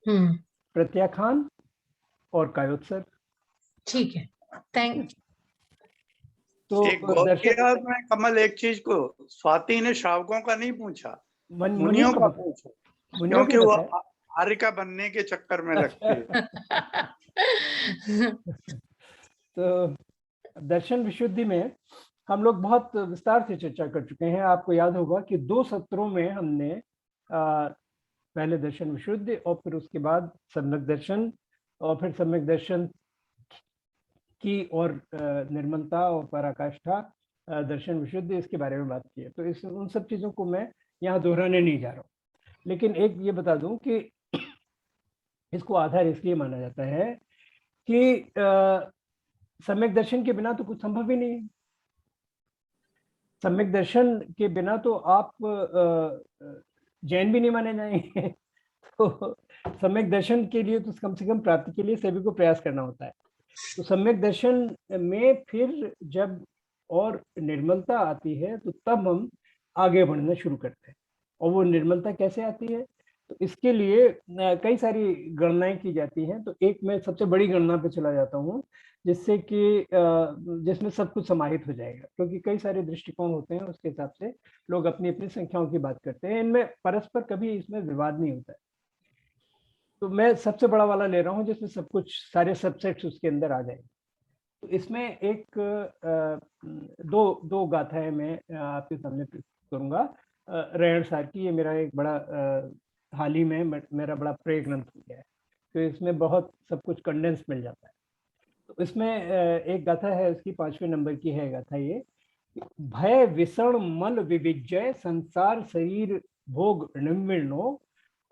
प्रत्याख्यान और कायोत्सर्ग। ठीक है, थैंक। तो मैं कमल एक चीज को स्वाति ने श्रावकों का नहीं पूछा, मुनियों का पूछा, क्योंकि वो आर्यिका बनने के चक्कर में रखते हैं। तो दर्शन विशुद्धि में हम लोग बहुत विस्तार से चर्चा कर चुके हैं। आपको याद होगा कि 2 सत्रों में हमने पहले दर्शन विशुद्धि और फिर उसके बाद सम्यक दर्शन और फिर सम्यक दर्शन की और निर्मलता और पराकाष्ठा दर्शन विशुद्धि, इसके बारे में बात की है। तो उन सब चीज़ों को मैं यहाँ दोहराने नहीं जा रहा हूँ, लेकिन एक ये बता दूं कि इसको आधार इसलिए माना जाता है कि सम्यक दर्शन के बिना तो कुछ संभव ही नहीं है। सम्यक दर्शन के बिना तो आप जैन भी नहीं माने जाएंगे। तो सम्यक दर्शन के लिए तो कम से कम प्राप्ति के लिए सभी को प्रयास करना होता है। तो सम्यक दर्शन में फिर जब और निर्मलता आती है तो तब हम आगे बढ़ना शुरू करते हैं। और वो निर्मलता कैसे आती है, तो इसके लिए कई सारी गणनाएं की जाती हैं। तो एक मैं सबसे बड़ी गणना पे चला जाता हूँ, जिससे कि जिसमें सब कुछ समाहित हो जाएगा, क्योंकि कई सारे दृष्टिकोण होते हैं, उसके हिसाब से लोग अपनी अपनी संख्याओं की बात करते हैं। इनमें परस्पर कभी इसमें विवाद नहीं होता है। तो मैं सबसे बड़ा वाला ले रहा हूँ जिसमें सब कुछ सारे सबसेट्स उसके अंदर आ जाएंगे। तो इसमें एक दो गाथाएं मैं आपके सामने करूंगा रेण सार की। ये मेरा एक बड़ा हाल ही में मेरा बड़ा प्रे ग्रंथ हो गया है, तो इसमें बहुत सब कुछ कंडेंस मिल जाता है। तो इसमें एक गाथा है, उसकी 5वें नंबर की है गाथा ये। भय विषण मल विविजय संसार शरीर भोग निर्विण्णो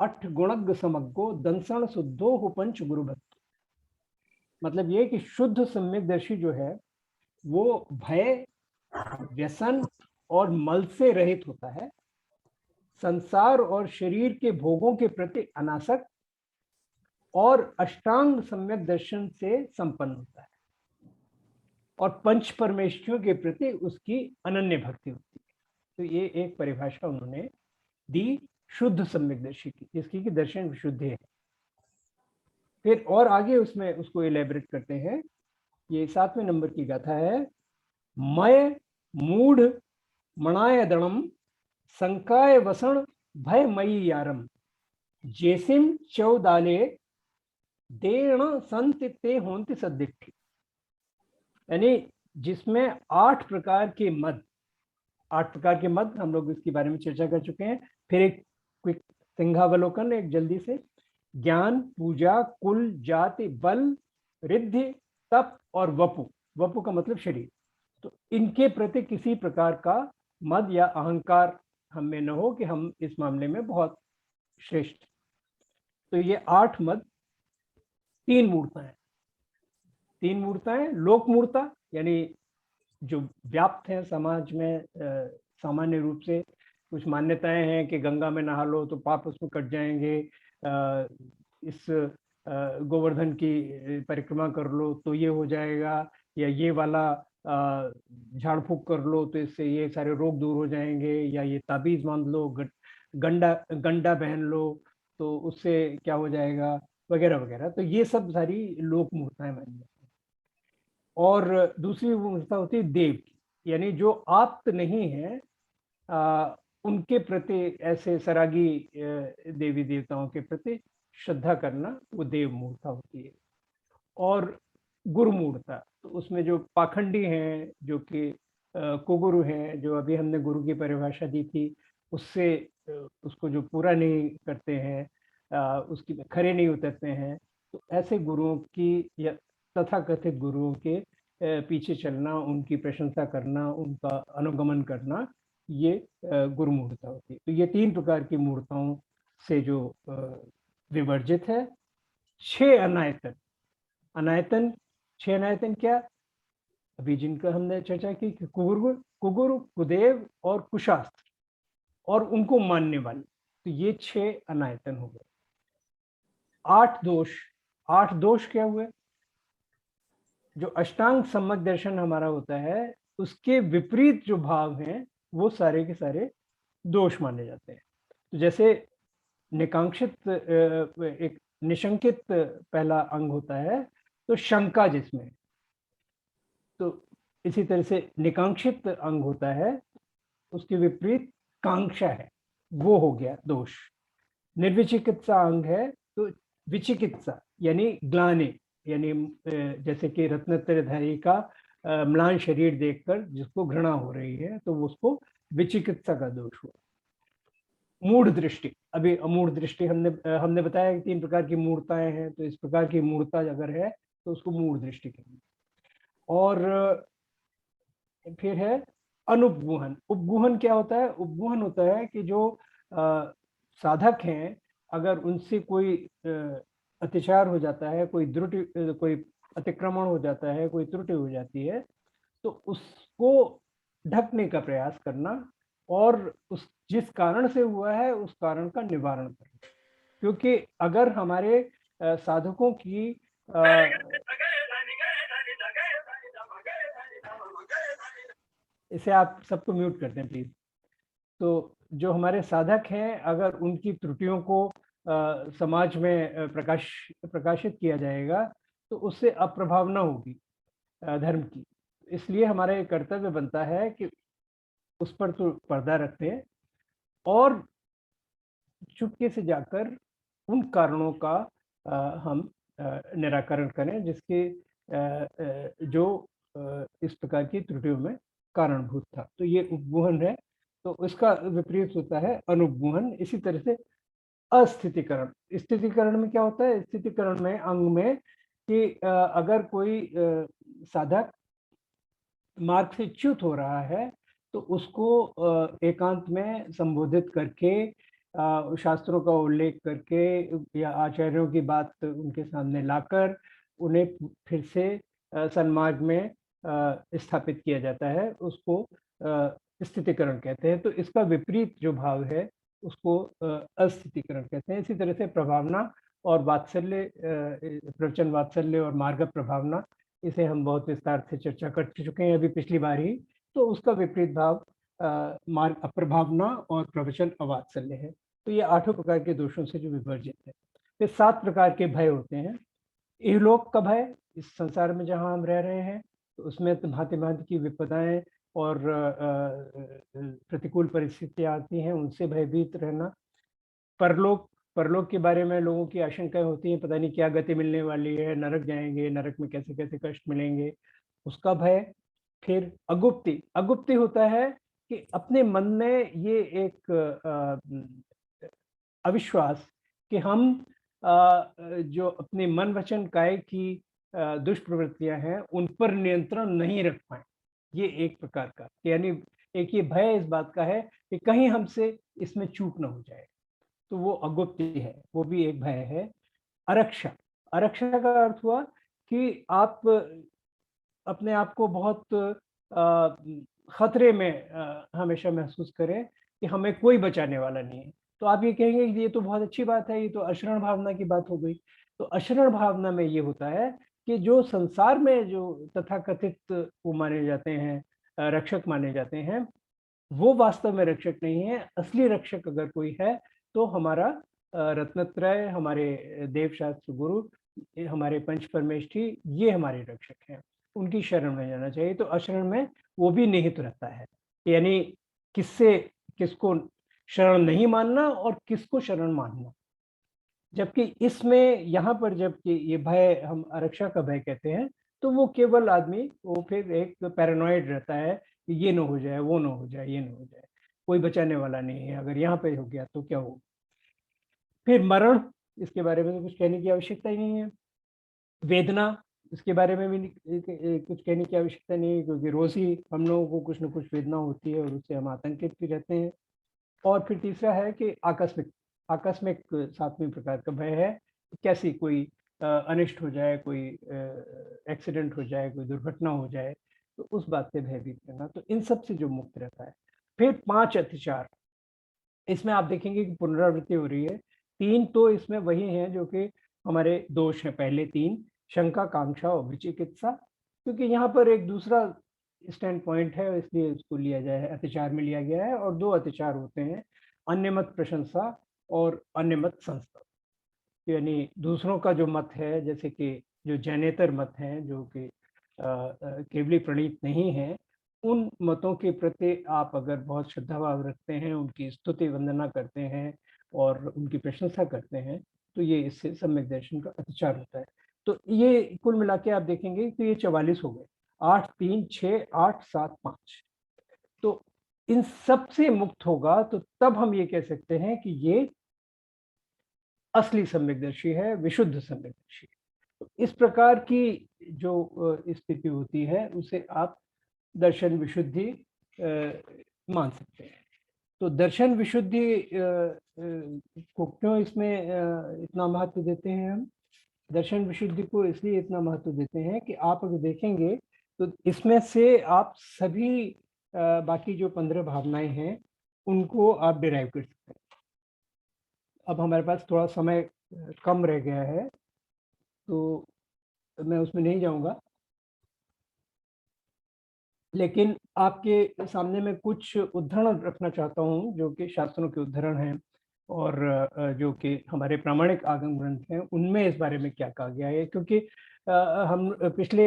अठ गुणग समग्गो दंसण शुद्धो हो पंच गुरु भक्त। मतलब ये कि शुद्ध सम्यकदर्शी जो है वो भय, व्यसन और मल से रहित होता है, संसार और शरीर के भोगों के प्रति अनासक्त और अष्टांग सम्यक दर्शन से संपन्न होता है, और पंच परमेश्वरों के प्रति उसकी अनन्य भक्ति होती है। तो ये एक परिभाषा उन्होंने दी शुद्ध सम्यकदर्शी की, जिसकी कि दर्शन विशुद्ध है। फिर और आगे उसमें उसको इलेबरेट करते हैं। ये 7वें नंबर की गाथा है। मय मूढ़ मणाय दणम संकाय वसण भय मई यारम जेसिम चौदाले देण संत ते होंति सदिट्ठी। यानी जिसमें 8 प्रकार के मद, 8 प्रकार के मद, हम लोग इसके बारे में चर्चा कर चुके हैं। फिर एक क्विक सिंहावलोकन, एक जल्दी से। ज्ञान, पूजा, कुल, जाति, बल, रिद्धि, तप और वपु। वपु का मतलब शरीर। तो इनके प्रति किसी प्रकार का मद या अहंकार हम में न हो कि हम इस मामले में बहुत श्रेष्ठ। तो ये 8 मद, 3 मूर्ताएं। 3 मूर्ताएं, लोक मूर्ता यानी जो व्याप्त है समाज में, सामान्य रूप से कुछ मान्यताएं हैं कि गंगा में नहा लो तो पाप उसमें कट जाएंगे, इस गोवर्धन की परिक्रमा कर लो तो ये हो जाएगा, या ये वाला झाड़ फूक कर लो तो इससे ये सारे रोग दूर हो जाएंगे, या ये ताबीज बांध लो, गंडा पहन लो तो उससे क्या हो जाएगा, वगैरह वगैरह। तो ये सब सारी लोक मूर्ताएं मानी जाती हैं। और दूसरी मूर्ता होती है देव की, यानी जो आप्त नहीं है उनके प्रति, ऐसे सरागी देवी देवताओं के प्रति श्रद्धा करना, वो देव मूर्ता होती है। और गुरु मूर्ता, तो उसमें जो पाखंडी हैं, जो कि कुगुरु हैं, जो अभी हमने गुरु की परिभाषा दी थी, उससे उसको जो पूरा नहीं करते हैं, उसकी खरे नहीं उतरते हैं, तो ऐसे गुरुओं की या तथाकथित गुरुओं के पीछे चलना, उनकी प्रशंसा करना, उनका अनुगमन करना, ये गुरु मूर्ता होती है। तो ये 3 प्रकार की मूर्ताओं से जो विवर्जित है। 6 अनायतन। अनायतन, 6 अनायतन क्या, अभी जिनका हमने चर्चा की, कुगुरु, कुदेव और कुशास्त्र, और उनको मानने वाले, तो ये 6 अनायतन हो गए। 8 दोष। 8 दोष क्या हुए, जो अष्टांग सम्यक दर्शन हमारा होता है उसके विपरीत जो भाव हैं वो सारे के सारे दोष माने जाते हैं। तो जैसे निकांक्षित, एक निशंकित पहला अंग होता है, तो शंका जिसमें, तो इसी तरह से निकांक्षित अंग होता है, उसके विपरीत कांक्षा है, वो हो गया दोष। निर्विचिकित्सा अंग है तो विचिकित्सा यानी ग्लानि, यानी जैसे कि रत्नत्रयधारी का म्लान शरीर देखकर जिसको घृणा हो रही है तो उसको विचिकित्सा का दोष हुआ। मूढ़ दृष्टि, अभी अमूढ़ दृष्टि हमने बताया कि 3 प्रकार की मूर्ताएं हैं, तो इस प्रकार की मूर्ता अगर है तो उसको मूढ़ दृष्टि कहेंगे। और फिर है अनुपगुहन। उपगुहन क्या होता है, उपगुहन होता है कि जो साधक हैं, अगर उनसे कोई अतिचार हो जाता है, कोई त्रुटि, कोई अतिक्रमण हो जाता है, कोई त्रुटि हो जाती है, तो उसको ढकने का प्रयास करना, और उस जिस कारण से हुआ है उस कारण का निवारण करना। क्योंकि अगर हमारे साधकों की इसे आप सबको म्यूट कर दें प्लीज। तो जो हमारे साधक हैं, अगर उनकी त्रुटियों को समाज में प्रकाशित किया जाएगा तो उससे अप्रभावना होगी धर्म की। इसलिए हमारा ये कर्तव्य बनता है कि उस पर तो पर्दा रखें और चुपके से जाकर उन कारणों का हम निराकरण करें जिसके जो इस प्रकार की त्रुटियों में कारणभूत था। तो ये उपगुहन है। तो इसका विपरीत होता है अनुपगुहन। इसी तरह से अस्थितिकरण। स्थितिकरण में क्या होता है? स्थितिकरण में अंग में कि अगर कोई साधक मार्ग से च्युत हो रहा है तो उसको एकांत में संबोधित करके शास्त्रों का उल्लेख करके या आचार्यों की बात उनके सामने लाकर उन्हें फिर से सन्मार्ग में स्थापित किया जाता है। उसको स्थितिकरण कहते हैं। तो इसका विपरीत जो भाव है उसको अस्थितिकरण कहते हैं। इसी तरह से प्रभावना और वात्सल्य, प्रवचन वात्सल्य और मार्ग प्रभावना, इसे हम बहुत विस्तार से चर्चा कर चुके हैं अभी पिछली बार ही। तो उसका विपरीत भाव मार्ग अप्रभावना और प्रवचन अवात्सल्य है। तो ये 8 प्रकार के दोषों से जो विवर्जित है। फिर 7 प्रकार के भय होते हैं। इहलोक का भय, इस संसार में जहाँ हम रह रहे हैं तो उसमें तो भांति भांति की विपदाएं और प्रतिकूल परिस्थितियां आती हैं, उनसे भयभीत रहना। परलोक, परलोक के बारे में लोगों की आशंकाएं होती हैं, पता नहीं क्या गति मिलने वाली है, नरक जाएंगे, नरक में कैसे कैसे कष्ट मिलेंगे, उसका भय। फिर अगुप्ति, अगुप्ति होता है कि अपने मन में ये एक अविश्वास कि हम जो अपने मन वचन काय की दुष्प्रवृत्तियां हैं उन पर नियंत्रण नहीं रख पाए, ये एक प्रकार का, यानी एक ये भय इस बात का है कि कहीं हमसे इसमें चूक ना हो जाए, तो वो अगुप्ति है, वो भी एक भय है। अरक्षा, अरक्षा का अर्थ हुआ कि आप अपने आप को बहुत खतरे में हमेशा महसूस करें कि हमें कोई बचाने वाला नहीं है। तो आप ये कहेंगे कि ये तो बहुत अच्छी बात है, ये तो अशरण भावना की बात हो गई। तो अशरण भावना में ये होता है कि जो संसार में जो तथाकथित वो माने जाते हैं, रक्षक माने जाते हैं, वो वास्तव में रक्षक नहीं है। असली रक्षक अगर कोई है तो हमारा रत्नत्रय, हमारे देवशास्त्र गुरु, हमारे पंच परमेष्ठी, ये हमारे रक्षक हैं, उनकी शरण में जाना चाहिए। तो अशरण में वो भी निहित रहता है, यानी किससे किसको शरण नहीं मानना और किसको शरण मानना। जबकि इसमें यहाँ पर जबकि ये भय हम आरक्षा का भय कहते हैं, तो वो केवल आदमी वो फिर एक पैरानॉइड रहता है कि ये ना हो जाए, वो ना हो जाए, ये ना हो जाए, कोई बचाने वाला नहीं है, अगर यहाँ पे हो गया तो क्या हो। फिर मरण, इसके बारे में तो कुछ कहने की आवश्यकता ही नहीं है। वेदना, इसके बारे में भी कुछ कहने की आवश्यकता नहीं है, क्योंकि रोज ही हम लोगों को कुछ न कुछ वेदना होती है और उससे हम आतंकित भी रहते हैं। और फिर तीसरा है कि आकस्मिक, आकस्मिक 7वें प्रकार का भय है, कैसी कोई अनिष्ट हो जाए, कोई एक्सीडेंट हो जाए, कोई दुर्घटना हो जाए, तो उस बात से भयभीत रहना। तो इन सब से जो मुक्त रहता है। फिर 5 अतिचार, इसमें आप देखेंगे कि पुनरावृत्ति हो रही है। 3 तो इसमें वही हैं जो कि हमारे दोष हैं, पहले 3, शंका, कांक्षा और विचिकित्सा, क्योंकि यहाँ पर एक दूसरा स्टैंड पॉइंट है इसलिए इसको लिया जाए है, अतिचार में लिया गया है। और 2 अतिचार होते हैं, अन्यमत प्रशंसा और अन्यमत संस्था, यानी दूसरों का जो मत है, जैसे कि जो जैनेतर मत हैं जो कि केवली प्रणीत नहीं है, उन मतों के प्रति आप अगर बहुत श्रद्धाभाव रखते हैं, उनकी स्तुति वंदना करते हैं और उनकी प्रशंसा करते हैं, तो ये इससे सम्यक दर्शन का अतिचार होता है। तो ये कुल मिला के आप देखेंगे तो ये 44 हो गए, 8, 3, 6, 8, 7, 5। तो इन सब से मुक्त होगा तो तब हम ये कह सकते हैं कि ये असली सम्यकदर्शी है, विशुद्ध सम्यकदर्शी। तो इस प्रकार की जो स्थिति होती है उसे आप दर्शन विशुद्धि मान सकते हैं। तो दर्शन विशुद्धि को क्यों इसमें इतना महत्व देते हैं हम? दर्शन विशुद्धि को इसलिए इतना महत्व देते हैं कि आप अगर देखेंगे तो इसमें से आप सभी बाकी जो 15 भावनाएं हैं उनको आप डिराइव कर सकते हैं। अब हमारे पास थोड़ा समय कम रह गया है तो मैं उसमें नहीं जाऊंगा। लेकिन आपके सामने मैं कुछ उद्धरण रखना चाहता हूँ जो कि शास्त्रों के उद्धरण हैं और जो कि हमारे प्रामाणिक आगम ग्रंथ हैं, उनमें इस बारे में क्या कहा गया है। क्योंकि हम पिछले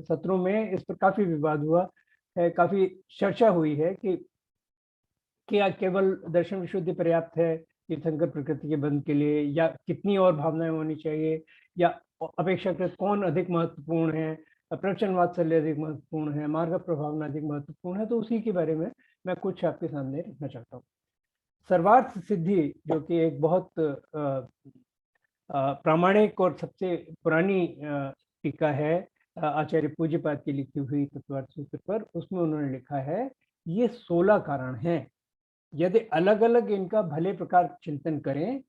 सत्रों में इस पर काफ़ी विवाद हुआ है, काफ़ी चर्चा हुई है कि क्या केवल दर्शन विशुद्धि पर्याप्त है तीर्थंकर प्रकृति के बंध के लिए, या कितनी और भावनाएं होनी चाहिए, या अपेक्षाकृत कौन अधिक महत्वपूर्ण है, प्रवचन वात्सल्य अधिक महत्वपूर्ण है, मार्ग प्रभावना अधिक महत्वपूर्ण है। तो उसी के बारे में मैं कुछ आपके सामने रखना चाहता हूँ। सर्वार्थ सिद्धि, जो कि एक बहुत प्रामाणिक और सबसे पुरानी टीका है आचार्य पूज्यपाद की लिखी हुई तत्वार्थ सूत्र पर, उसमें उन्होंने लिखा है ये 16 कारण हैं। यदि अलग अलग इनका भले प्रकार चिंतन करें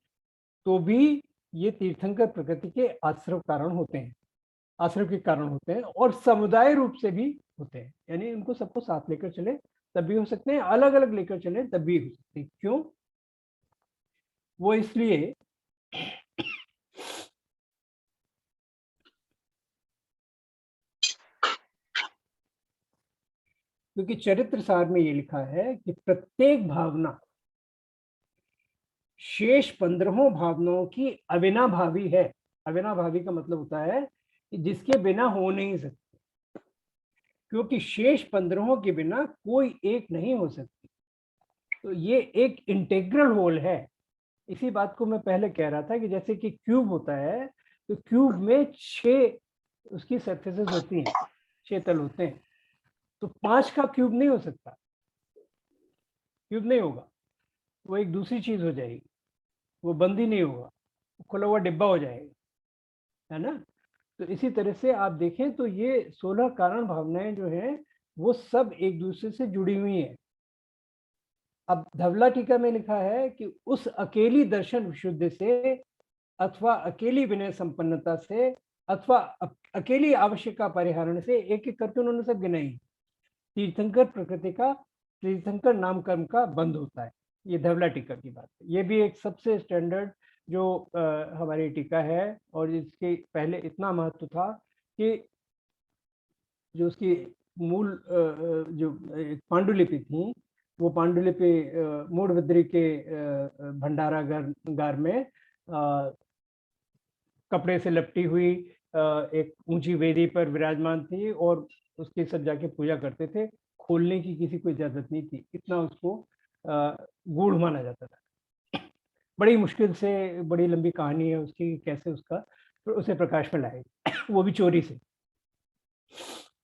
तो भी ये तीर्थंकर प्रकृति के आश्रव कारण होते हैं, आश्रव के कारण होते हैं, और समुदाय रूप से भी होते हैं। यानी उनको सबको साथ लेकर चले तब भी हो सकते हैं, अलग अलग लेकर चले तब भी हो सकते हैं। क्यों? वो इसलिए क्योंकि चरित्र सार में ये लिखा है कि प्रत्येक भावना शेष 15 भावनाओं की अविनाभावी है। अविनाभावी का मतलब होता है कि जिसके बिना हो नहीं सकती, क्योंकि शेष 15 के बिना कोई एक नहीं हो सकती। तो ये एक इंटेग्रल होल है। इसी बात को मैं पहले कह रहा था कि जैसे कि क्यूब होता है, तो क्यूब में 6 उसकी सरफेसेस होती हैं, 6 तल होते हैं। तो 5 का क्यूब नहीं हो सकता, क्यूब नहीं होगा, वो एक दूसरी चीज हो जाएगी, वो बंद ही नहीं होगा, खुला हुआ डिब्बा हो जाएगा, है ना। तो इसी तरह से आप देखें तो ये 16 कारण भावनाएं जो हैं वो सब एक दूसरे से जुड़ी हुई हैं। अब धवला टीका में लिखा है कि उस अकेली दर्शन विशुद्धि से, अथवा अकेली विनय संपन्नता से, अथवा अकेली आवश्यकता परिहरण से, एक एक करके उन्होंने सब गिनाई, तीर्थंकर प्रकृति का, तीर्थंकर नाम कर्म का बंद होता है। ये धवला टीका की बात है। ये भी एक सबसे स्टैंडर्ड जो हमारी टीका है, और इसके पहले इतना महत्व था कि जो उसकी मूल जो पांडुलिपि थी, वो पांडुलिपि मूढ़विद्री के भंडारागार में कपड़े से लपटी हुई एक ऊंची वेदी पर विराजमान थी, और उसकी सब जाके पूजा करते थे। खोलने की किसी को इजाजत नहीं थी, इतना उसको गूढ़ माना जाता था। बड़ी मुश्किल से, बड़ी लंबी कहानी है उसकी, कैसे उसका उसे प्रकाश में लाए, वो भी चोरी से।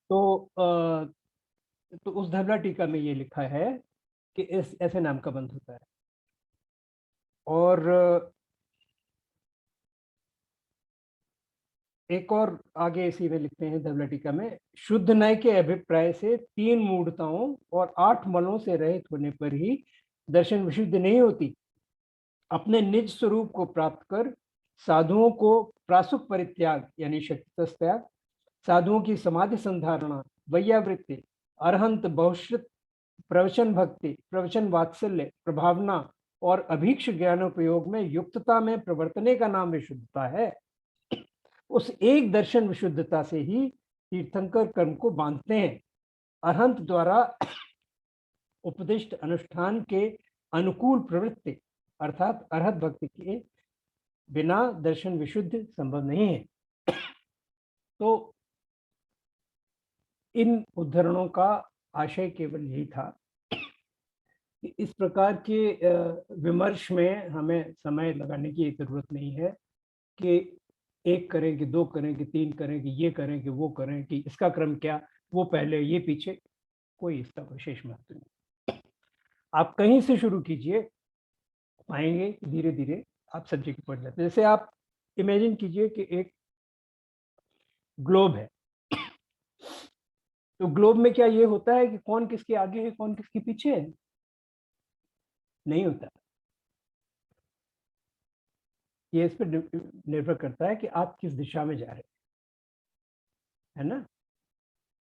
तो उस धवला टीका में ये लिखा है कि इस ऐसे नाम का बंध होता है। और एक और आगे इसी में लिखते हैं धवला टीका में, शुद्ध नय के अभिप्राय से 3 मूढ़ताओं और 8 मलों से रहित होने पर ही दर्शन विशुद्ध नहीं होती। अपने निज स्वरूप को प्राप्त कर साधुओं को प्रासुक परित्याग यानी शक्ति त्याग, साधुओं की समाधि संधारणा, वैयावृत्ति, अरहंत बहुश्रुत, प्रवचन भक्ति, प्रवचन वात्सल्य, प्रभावना और अभीक्ष ज्ञानोपयोग में युक्तता में प्रवर्तने का नाम विशुद्धता है। उस एक दर्शन विशुद्धता से ही तीर्थंकर कर्म को बांधते हैं। अरहंत द्वारा उपदिष्ट अनुष्ठान के अनुकूल प्रवृत्ति अर्थात अरहत भक्ति के बिना दर्शन विशुद्ध संभव नहीं है। तो इन उद्धरणों का आशय केवल यही था कि इस प्रकार के विमर्श में हमें समय लगाने की जरूरत नहीं है कि 1 करें कि 2 करें कि 3 करें कि ये करें कि वो करें, कि इसका क्रम क्या, वो पहले ये पीछे, कोई इसका विशेष महत्व नहीं। आप कहीं से शुरू कीजिए, पाएंगे कि धीरे धीरे आप सब्जेक्ट पढ़ जाते हैं। जैसे आप इमेजिन कीजिए कि एक ग्लोब है, तो ग्लोब में क्या ये होता है कि कौन किसके आगे है, कौन किसके पीछे है? नहीं होता। ये इस पर निर्भर करता है कि आप किस दिशा में जा रहे हैं, है ना।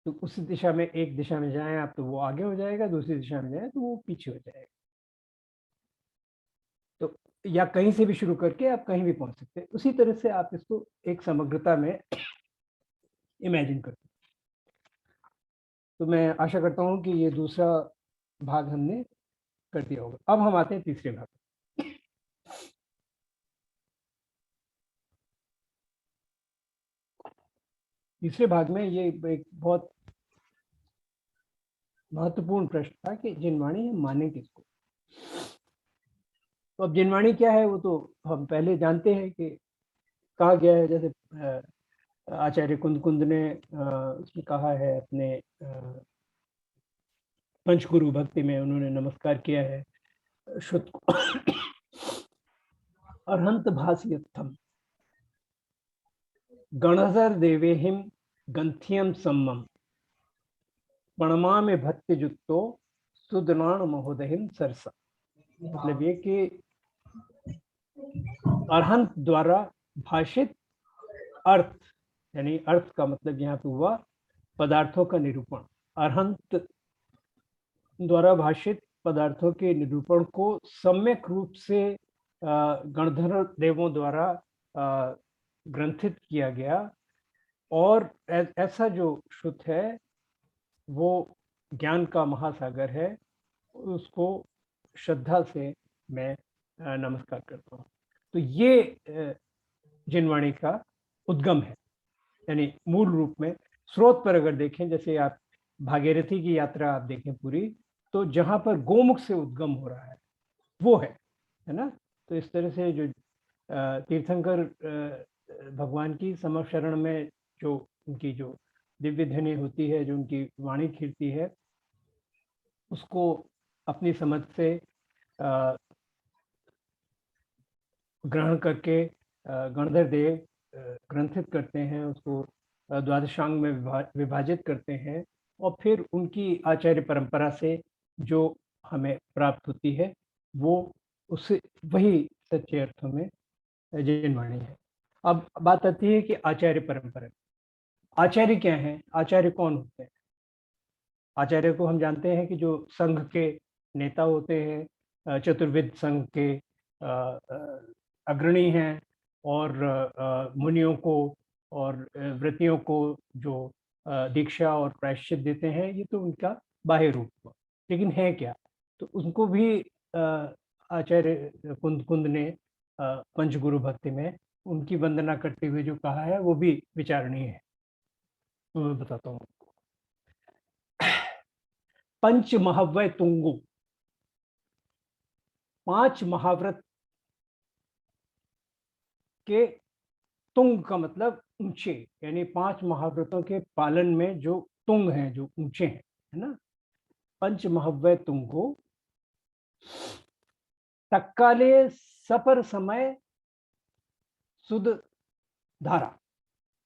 तो उस दिशा में, एक दिशा में जाएं आप तो वो आगे हो जाएगा, दूसरी दिशा में जाएं तो वो पीछे हो जाएगा। तो या कहीं से भी शुरू करके आप कहीं भी पहुंच सकते हैं। उसी तरह से आप इसको एक समग्रता में इमेजिन करते हैं। तो मैं आशा करता हूँ कि ये दूसरा भाग हमने कर दिया होगा। अब हम आते हैं तीसरे भाग। तीसरे भाग में ये एक बहुत महत्वपूर्ण प्रश्न था कि जिनवाणी है माने किसको। तो अब जिनवाणी क्या है वो तो हम पहले जानते हैं कि कहा गया है, जैसे आचार्य कुंद ने उसमें कहा है अपने पंचगुरु भक्ति में उन्होंने नमस्कार किया है शुद्ध को। अर्हंत भासयत्थम गणधर देवेहिम गंथियम सम्मम प्रणमामि भक्ति जुक्तो सुदनान महोदयम सरसा। मतलब ये कि अर्हंत द्वारा भाषित अर्थ, यानी अर्थ का मतलब यहाँ पे हुआ पदार्थों का निरूपण। अर्हंत द्वारा भाषित पदार्थों के निरूपण को सम्यक रूप से गणधर देवों द्वारा ग्रंथित किया गया, और ऐसा जो शुद्ध है वो ज्ञान का महासागर है, उसको श्रद्धा से मैं नमस्कार करता हूँ। तो ये जिनवाणी का उद्गम है, यानी मूल रूप में स्रोत पर अगर देखें, जैसे आप भागीरथी की यात्रा आप देखें पूरी, तो जहाँ पर गोमुख से उद्गम हो रहा है वो है ना। तो इस तरह से जो तीर्थंकर भगवान की समशरण में जो उनकी जो दिव्य ध्वनि होती है, जो उनकी वाणी खिलती है, उसको अपनी समझ से ग्रहण करके गणधर देव ग्रंथित करते हैं, उसको द्वादशांग में विभाजित करते हैं, और फिर उनकी आचार्य परंपरा से जो हमें प्राप्त होती है वो उससे वही सच्चे अर्थों में जिनवाणी है। अब बात आती है कि आचार्य परंपरा, आचार्य क्या है, आचार्य कौन होते हैं। आचार्य को हम जानते हैं कि जो संघ के नेता होते हैं, चतुर्विद संघ के अग्रणी हैं, और मुनियों को और व्रतियों को जो दीक्षा और प्रायश्चित देते हैं, ये तो उनका बाह्य रूप हुआ। लेकिन है क्या, तो उनको भी आचार्य कुंद ने पंचगुरु भक्ति में उनकी वंदना करते हुए जो कहा है वो भी विचारणीय है। तो मैं बताता हूँ। पंच महाव्य तुंगु, 5 महाव्रत के, तुंग का मतलब ऊंचे, यानी 5 महाव्रतों के पालन में जो तुंग हैं, जो ऊंचे हैं, है ना। पंच महाव्य तुंगो तत्काले सपर समय सुद धारा।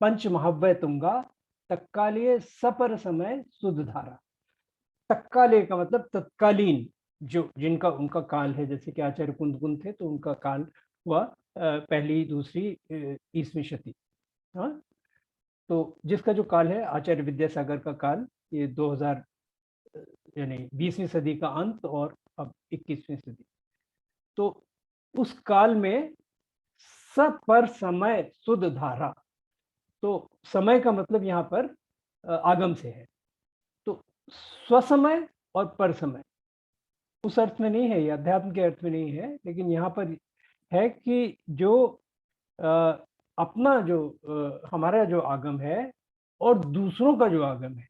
पंच महाव्य तुंगा तत्कालीय सपर समय सुद धारा। तत्काले का मतलब तत्कालीन, जो जिनका उनका काल है, जैसे कि आचार्य कुंद थे तो उनका काल हुआ पहली दूसरी ईसवीं शती। हाँ, तो जिसका जो काल है आचार्य विद्यासागर का काल, ये 2000 यानी 20वीं सदी का अंत और अब 21वीं सदी। तो उस काल में सपर समय सुद धारा, तो समय का मतलब यहाँ पर आगम से है। तो स्वसमय और पर समय उस अर्थ में नहीं है, ये अध्यात्म के अर्थ में नहीं है, लेकिन यहाँ पर है कि जो अपना जो हमारा जो आगम है और दूसरों का जो आगम है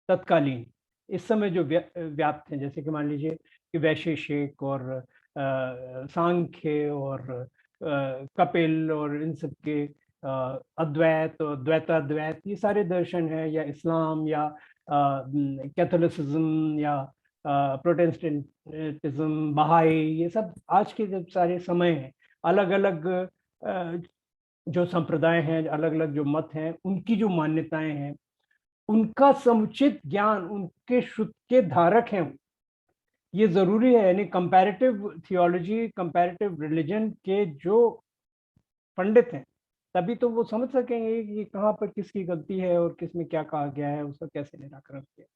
तत्कालीन, इस समय जो व्याप्त हैं, जैसे कि मान लीजिए कि वैशेषिक और सांख्य और कपिल और इन सब के अद्वैत और द्वैताद्वैत, ये सारे दर्शन हैं, या इस्लाम या कैथोलिसिज्म या प्रोटेस्टेंटिज्म, बहाई, ये सब आज के जब सारे समय हैं, अलग अलग जो संप्रदाय हैं, अलग अलग जो मत हैं, उनकी जो मान्यताएं हैं, उनका समुचित ज्ञान, उनके शुद्ध के धारक हैं, ये जरूरी है। यानी कंपैरेटिव थियोलॉजी, कंपैरेटिव रिलीजन के जो पंडित हैं, तभी तो वो समझ सकेंगे कि कहाँ पर किसकी गलती है और किसमें क्या कहा गया है, उसका कैसे निराकरण किया।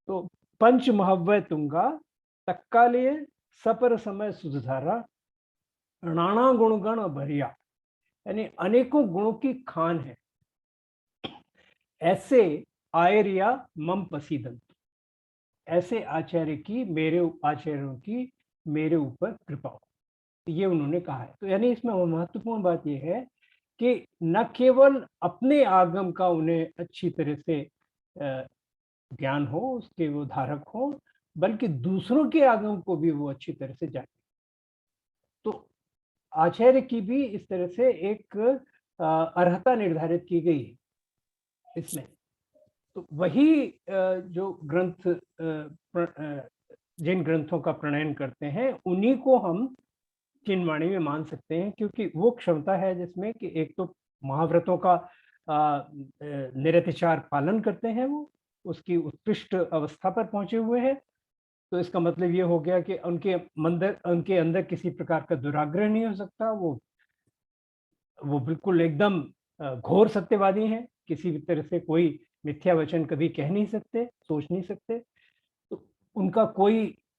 तो पंच महाव्य तुंगा तत्कालीय सपर समय सुधारा राणा गुणगण भरिया, यानी अनेकों गुणों की खान है। ऐसे आयर्या मम पसीदंत, ऐसे आचार्यों की मेरे ऊपर कृपा हो, ये उन्होंने कहा है। तो यानी इसमें महत्वपूर्ण बात यह है कि न केवल अपने आगम का उन्हें अच्छी तरह से ज्ञान हो, उसके वो धारक हो, बल्कि दूसरों के आगम को भी वो अच्छी तरह से जाने। तो आचार्य की भी इस तरह से एक अर्हता निर्धारित की गई है इसमें। तो वही जो ग्रंथ जिन ग्रंथों का प्रणयन करते हैं, उन्हीं को हम चिन्हवाणी में मान सकते हैं, क्योंकि वो क्षमता है जिसमें कि एक तो महाव्रतों का निरतिचार पालन करते हैं, वो उसकी उत्कृष्ट अवस्था पर पहुंचे हुए हैं। तो इसका मतलब ये हो गया कि उनके अंदर किसी प्रकार का दुराग्रह नहीं हो सकता। वो बिल्कुल एकदम घोर सत्यवादी हैं, किसी भी तरह से कोई मिथ्या वचन कभी कह नहीं सकते, सोच नहीं सकते। तो उनका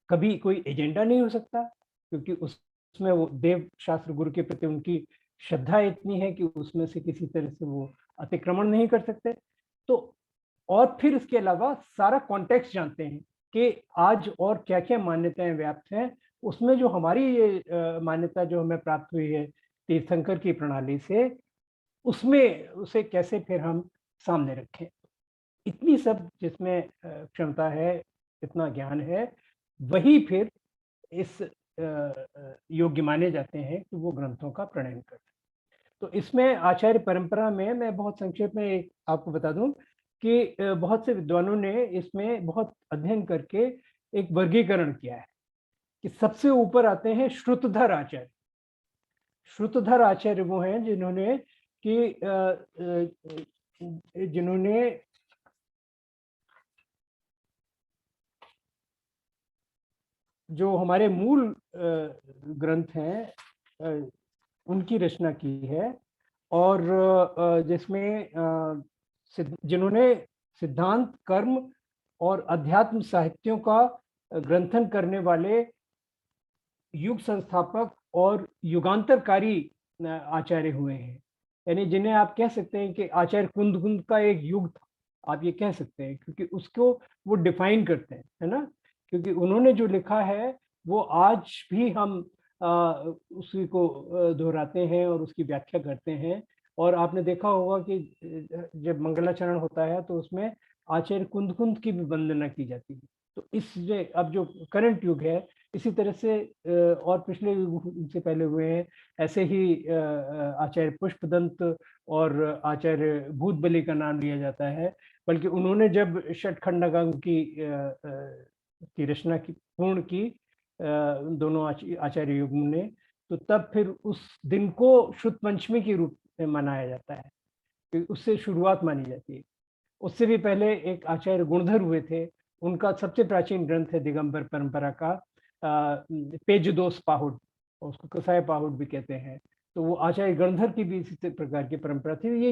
कभी कोई एजेंडा नहीं हो सकता, क्योंकि उसमें वो देव शास्त्र गुरु के प्रति उनकी श्रद्धा इतनी है कि उसमें से किसी तरह से वो अतिक्रमण नहीं कर सकते। तो और फिर इसके अलावा सारा कॉन्टेक्स्ट जानते हैं कि आज और क्या क्या मान्यताएं व्याप्त हैं। उसमें जो हमारी ये मान्यता जो हमें प्राप्त हुई है तीर्थंकर की प्रणाली से, उसमें उसे कैसे फिर हम सामने रखें। इतनी सब जिसमें क्षमता है, इतना ज्ञान है, वही फिर इस योग्य माने जाते हैं कि वो ग्रंथों का प्रणयन करते हैं। तो इसमें आचार्य परंपरा में मैं बहुत संक्षेप में एक आपको बता दूं कि बहुत से विद्वानों ने इसमें बहुत अध्ययन करके एक वर्गीकरण किया है कि सबसे ऊपर आते हैं श्रुतधर आचार्य। श्रुतधर आचार्य वो हैं जिन्होंने जो हमारे मूल ग्रंथ हैं उनकी रचना की है, और जिसमें जिन्होंने सिद्धांत, कर्म और अध्यात्म साहित्यों का ग्रंथन करने वाले युग संस्थापक और युगांतरकारी आचार्य हुए हैं। यानी जिन्हें आप कह सकते हैं कि आचार्य कुंद का एक युग था, आप ये कह सकते हैं, क्योंकि उसको वो डिफाइन करते हैं, है ना। क्योंकि उन्होंने जो लिखा है वो आज भी हम उसी को दोहराते हैं और उसकी व्याख्या करते हैं। और आपने देखा होगा कि जब मंगलाचरण होता है तो उसमें आचार्य कुंद की भी वंदना की जाती है। तो इसलिए अब जो करंट युग है, इसी तरह से और पिछले युग से पहले हुए हैं, ऐसे ही आचार्य पुष्पदंत और आचार्य भूतबली का नाम लिया जाता है। बल्कि उन्होंने जब षटखंडगम की रचना की पूर्ण की दोनों आचार्य युग ने, तो तब फिर उस दिन को शुद्ध पंचमी के रूप में मनाया जाता है, तो उससे शुरुआत मानी जाती है। उससे भी पहले एक आचार्य गुणधर हुए थे, उनका सबसे प्राचीन ग्रंथ है दिगंबर परंपरा का पेजदोस पाहुड़, उसको कसाय पाहुड़ भी कहते हैं। तो वो आचार्य गणधर की भी इसी प्रकार की परंपरा थी। ये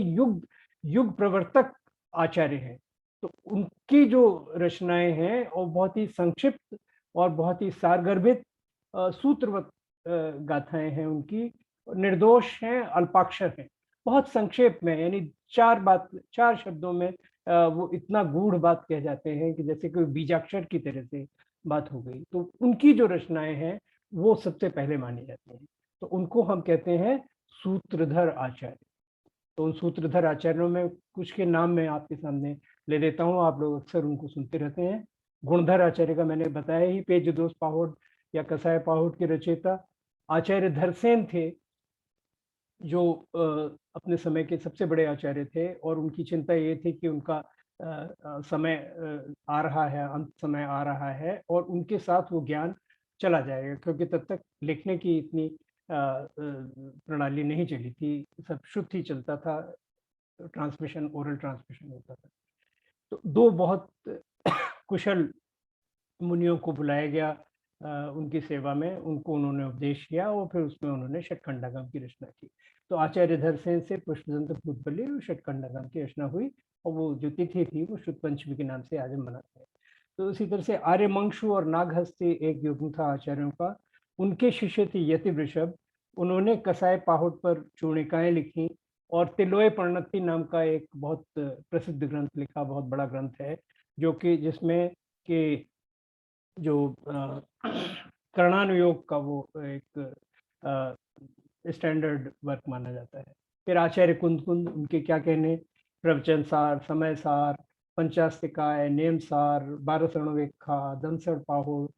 युग प्रवर्तक आचार्य हैं। तो उनकी जो रचनाएं हैं और बहुत ही संक्षिप्त और बहुत ही सारगर्भित सूत्रवत गाथाएं हैं उनकी, निर्दोष हैं, अल्पाक्षर हैं, बहुत संक्षेप में, यानी चार शब्दों में वो इतना गूढ़ बात कह जाते हैं कि जैसे कोई बीजाक्षर की तरह से बात हो गई। तो उनकी जो रचनाएं हैं वो सबसे पहले मानी जाती हैं। तो उनको हम कहते हैं सूत्रधर आचार्य। तो उन सूत्रधर आचार्यों में कुछ के नाम मैं आपके सामने ले लेता हूँ, आप लोग अक्सर उनको सुनते रहते हैं। गुणधर आचार्य का मैंने बताया ही, पेजदोस पाहुड़ या कसाय पाहुड़ के रचयिता। आचार्य धरसेन थे, जो अपने समय के सबसे बड़े आचार्य थे, और उनकी चिंता ये थी कि उनका समय आ रहा है, अंत समय आ रहा है, और उनके साथ वो ज्ञान चला जाएगा, क्योंकि तब तक लिखने की इतनी प्रणाली नहीं चली थी, सब शुद्ध ही चलता था, ट्रांसमिशन, ओरल ट्रांसमिशन होता था। तो दो बहुत कुशल मुनियों को बुलाया गया उनकी सेवा में, उनको उन्होंने उपदेश किया और फिर उसमें उन्होंने षटखंडागम की रचना की। तो आचार्य धरसेन से पुष्पदंत भूतबली और षटखंडागम की रचना हुई, और वो जो तिथि थी वो शुद्ध पंचमी के नाम से आज हम मनाते हैं। तो इसी तरह से आर्यमंशु और नागहस्ती एक युग था आचार्यों का। उनके शिष्य थे यति वृषभ, उन्होंने कसाय पाहुड़ पर चूर्णिकाएं लिखी, और तिलोय प्रणति नाम का एक बहुत प्रसिद्ध ग्रंथ लिखा, बहुत बड़ा ग्रंथ है, जो कि जिसमें कि जो कर्णानुयोग का वो एक स्टैंडर्ड वर्क माना जाता है। फिर आचार्य कुंद उनके क्या कहने, प्रवचन सार, समय सार, पंचास्तिकाय, नेम सार, 12 सरणवेखा, दंसड़ पाहुड़,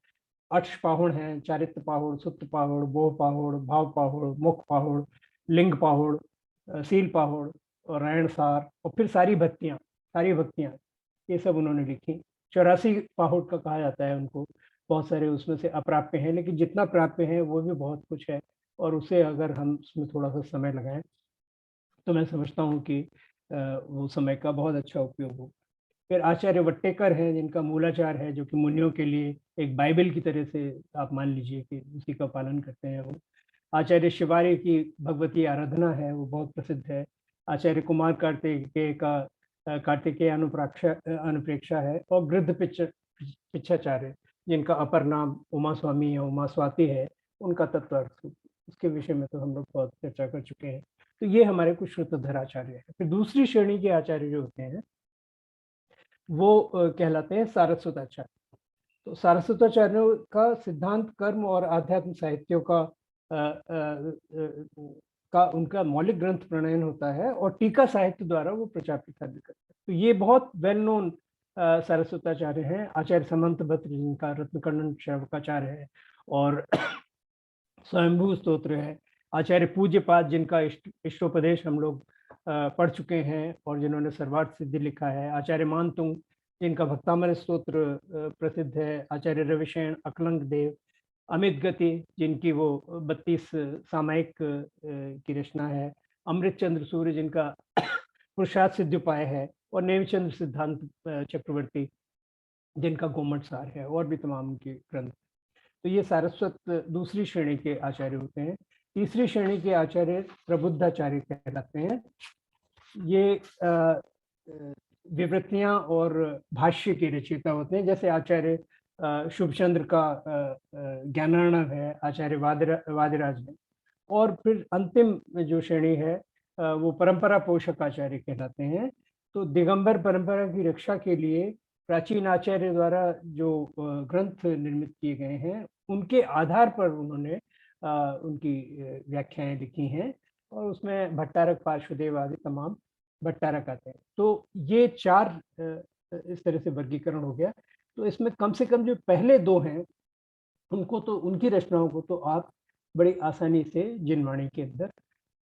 अक्ष पाहुड़ हैं, चारित्र पाहुड़, सुत्त पाहुड़, बोह पाहुड़, भाव पाहुड़, मुख पाहुड़, लिंग पाहुड़, सील पाहुड़ और रायण सार, और फिर सारी भक्तियाँ, ये सब उन्होंने लिखी। 84 पाहुड़ का कहा जाता है उनको। बहुत सारे उसमें से अप्राप्य हैं, लेकिन जितना प्राप्य है वो भी बहुत कुछ है, और उसे अगर हम उसमें थोड़ा सा समय लगाएं तो मैं समझता हूँ कि वो समय का बहुत अच्छा उपयोग हो। फिर आचार्य वट्टेकर हैं, जिनका मूलाचार है, जो कि मुनियों के लिए एक बाइबल की तरह से आप मान लीजिए कि उसी का पालन करते हैं वो। आचार्य शिवार्य की भगवती आराधना है, वो बहुत प्रसिद्ध है। आचार्य कुमार कार्तिकेय का कार्तिकेय अनुप्रेक्षा है, और गृध्र पिच्छाचार्य, जिनका अपर नाम उमा स्वामी या उमा स्वाति है, उनका तत्वार्थ, उसके विषय में तो हम लोग बहुत चर्चा कर चुके हैं। तो ये हमारे कुछ श्रुतधर आचार्य हैं। फिर दूसरी श्रेणी के आचार्य जो होते हैं वो कहलाते हैं सारस्वताचार्य। तो सारस्वताचार्यों का सिद्धांत, कर्म और आध्यात्म साहित्यों का उनका मौलिक ग्रंथ प्रणयन होता है, और टीका साहित्य द्वारा वो प्रचार प्रसार भी करते हैं। तो ये बहुत वेल नोन सारस्वताचार्य हैं। आचार्य समंत भट्ट, जिनका रत्नकंडन श्रवकाचार्य है, और स्वयंभू स्तोत्र है। आचार्य पूज्यपाद, जिनका इष्टोपदेश हम लोग पढ़ चुके हैं, और जिन्होंने सर्वार्थ सिद्धि लिखा है। आचार्य मानतुंग, जिनका भक्तामृत स्तोत्र प्रसिद्ध है। आचार्य रविशेन, अकलंग देव, अमित गति, जिनकी वो 32 सामायिक की रचना है। अमृत चंद्र सूर्य, जिनका पुरुषार्थ सिद्धिपाय है, और नेमचंद्र सिद्धांत चक्रवर्ती, जिनका गोमट सार है, और भी तमाम उनके ग्रंथ। तो ये सारस्वत दूसरी श्रेणी के आचार्य होते हैं। तीसरी श्रेणी के आचार्य प्रबुद्धाचार्य कहलाते हैं। ये विवृत्तियां और भाष्य के रचयिता होते हैं, जैसे आचार्य शुभचंद्र का ज्ञानार्णव है, आचार्य वादिराज है। और फिर अंतिम जो श्रेणी है वो परंपरा पोषक आचार्य कहलाते हैं। तो दिगंबर परंपरा की रक्षा के लिए प्राचीन आचार्य द्वारा जो ग्रंथ निर्मित किए गए हैं, उनके आधार पर उन्होंने उनकी व्याख्याएं लिखी हैं, और उसमें भट्टारक, पार्श्वदेव आदि तमाम भट्टारक आते हैं। तो ये 4 इस तरह से वर्गीकरण हो गया। तो इसमें कम से कम जो पहले 2 हैं, उनको तो, उनकी रचनाओं को तो आप बड़ी आसानी से जिनवाणी के अंदर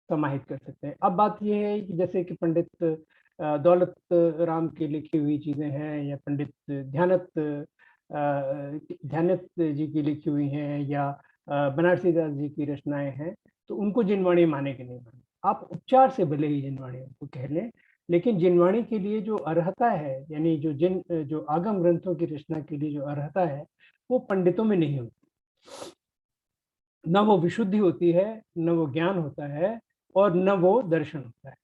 समाहित कर सकते हैं। अब बात यह है कि जैसे कि पंडित दौलत राम की लिखी हुई चीज़ें हैं, या पंडित ध्यानत जी की लिखी हुई हैं, या बनारसी दास जी की रचनाएं हैं, तो उनको जिनवाणी माने कि नहीं माने। आप उपचार से भले ही जिनवाणी उनको कह लें, लेकिन जिनवाणी के लिए जो अर्हता है, यानी जो आगम ग्रंथों की रचना के लिए जो अर्हता है, वो पंडितों में नहीं होती। न वो विशुद्धि होती है, न वो ज्ञान होता है, और न वो दर्शन होता है।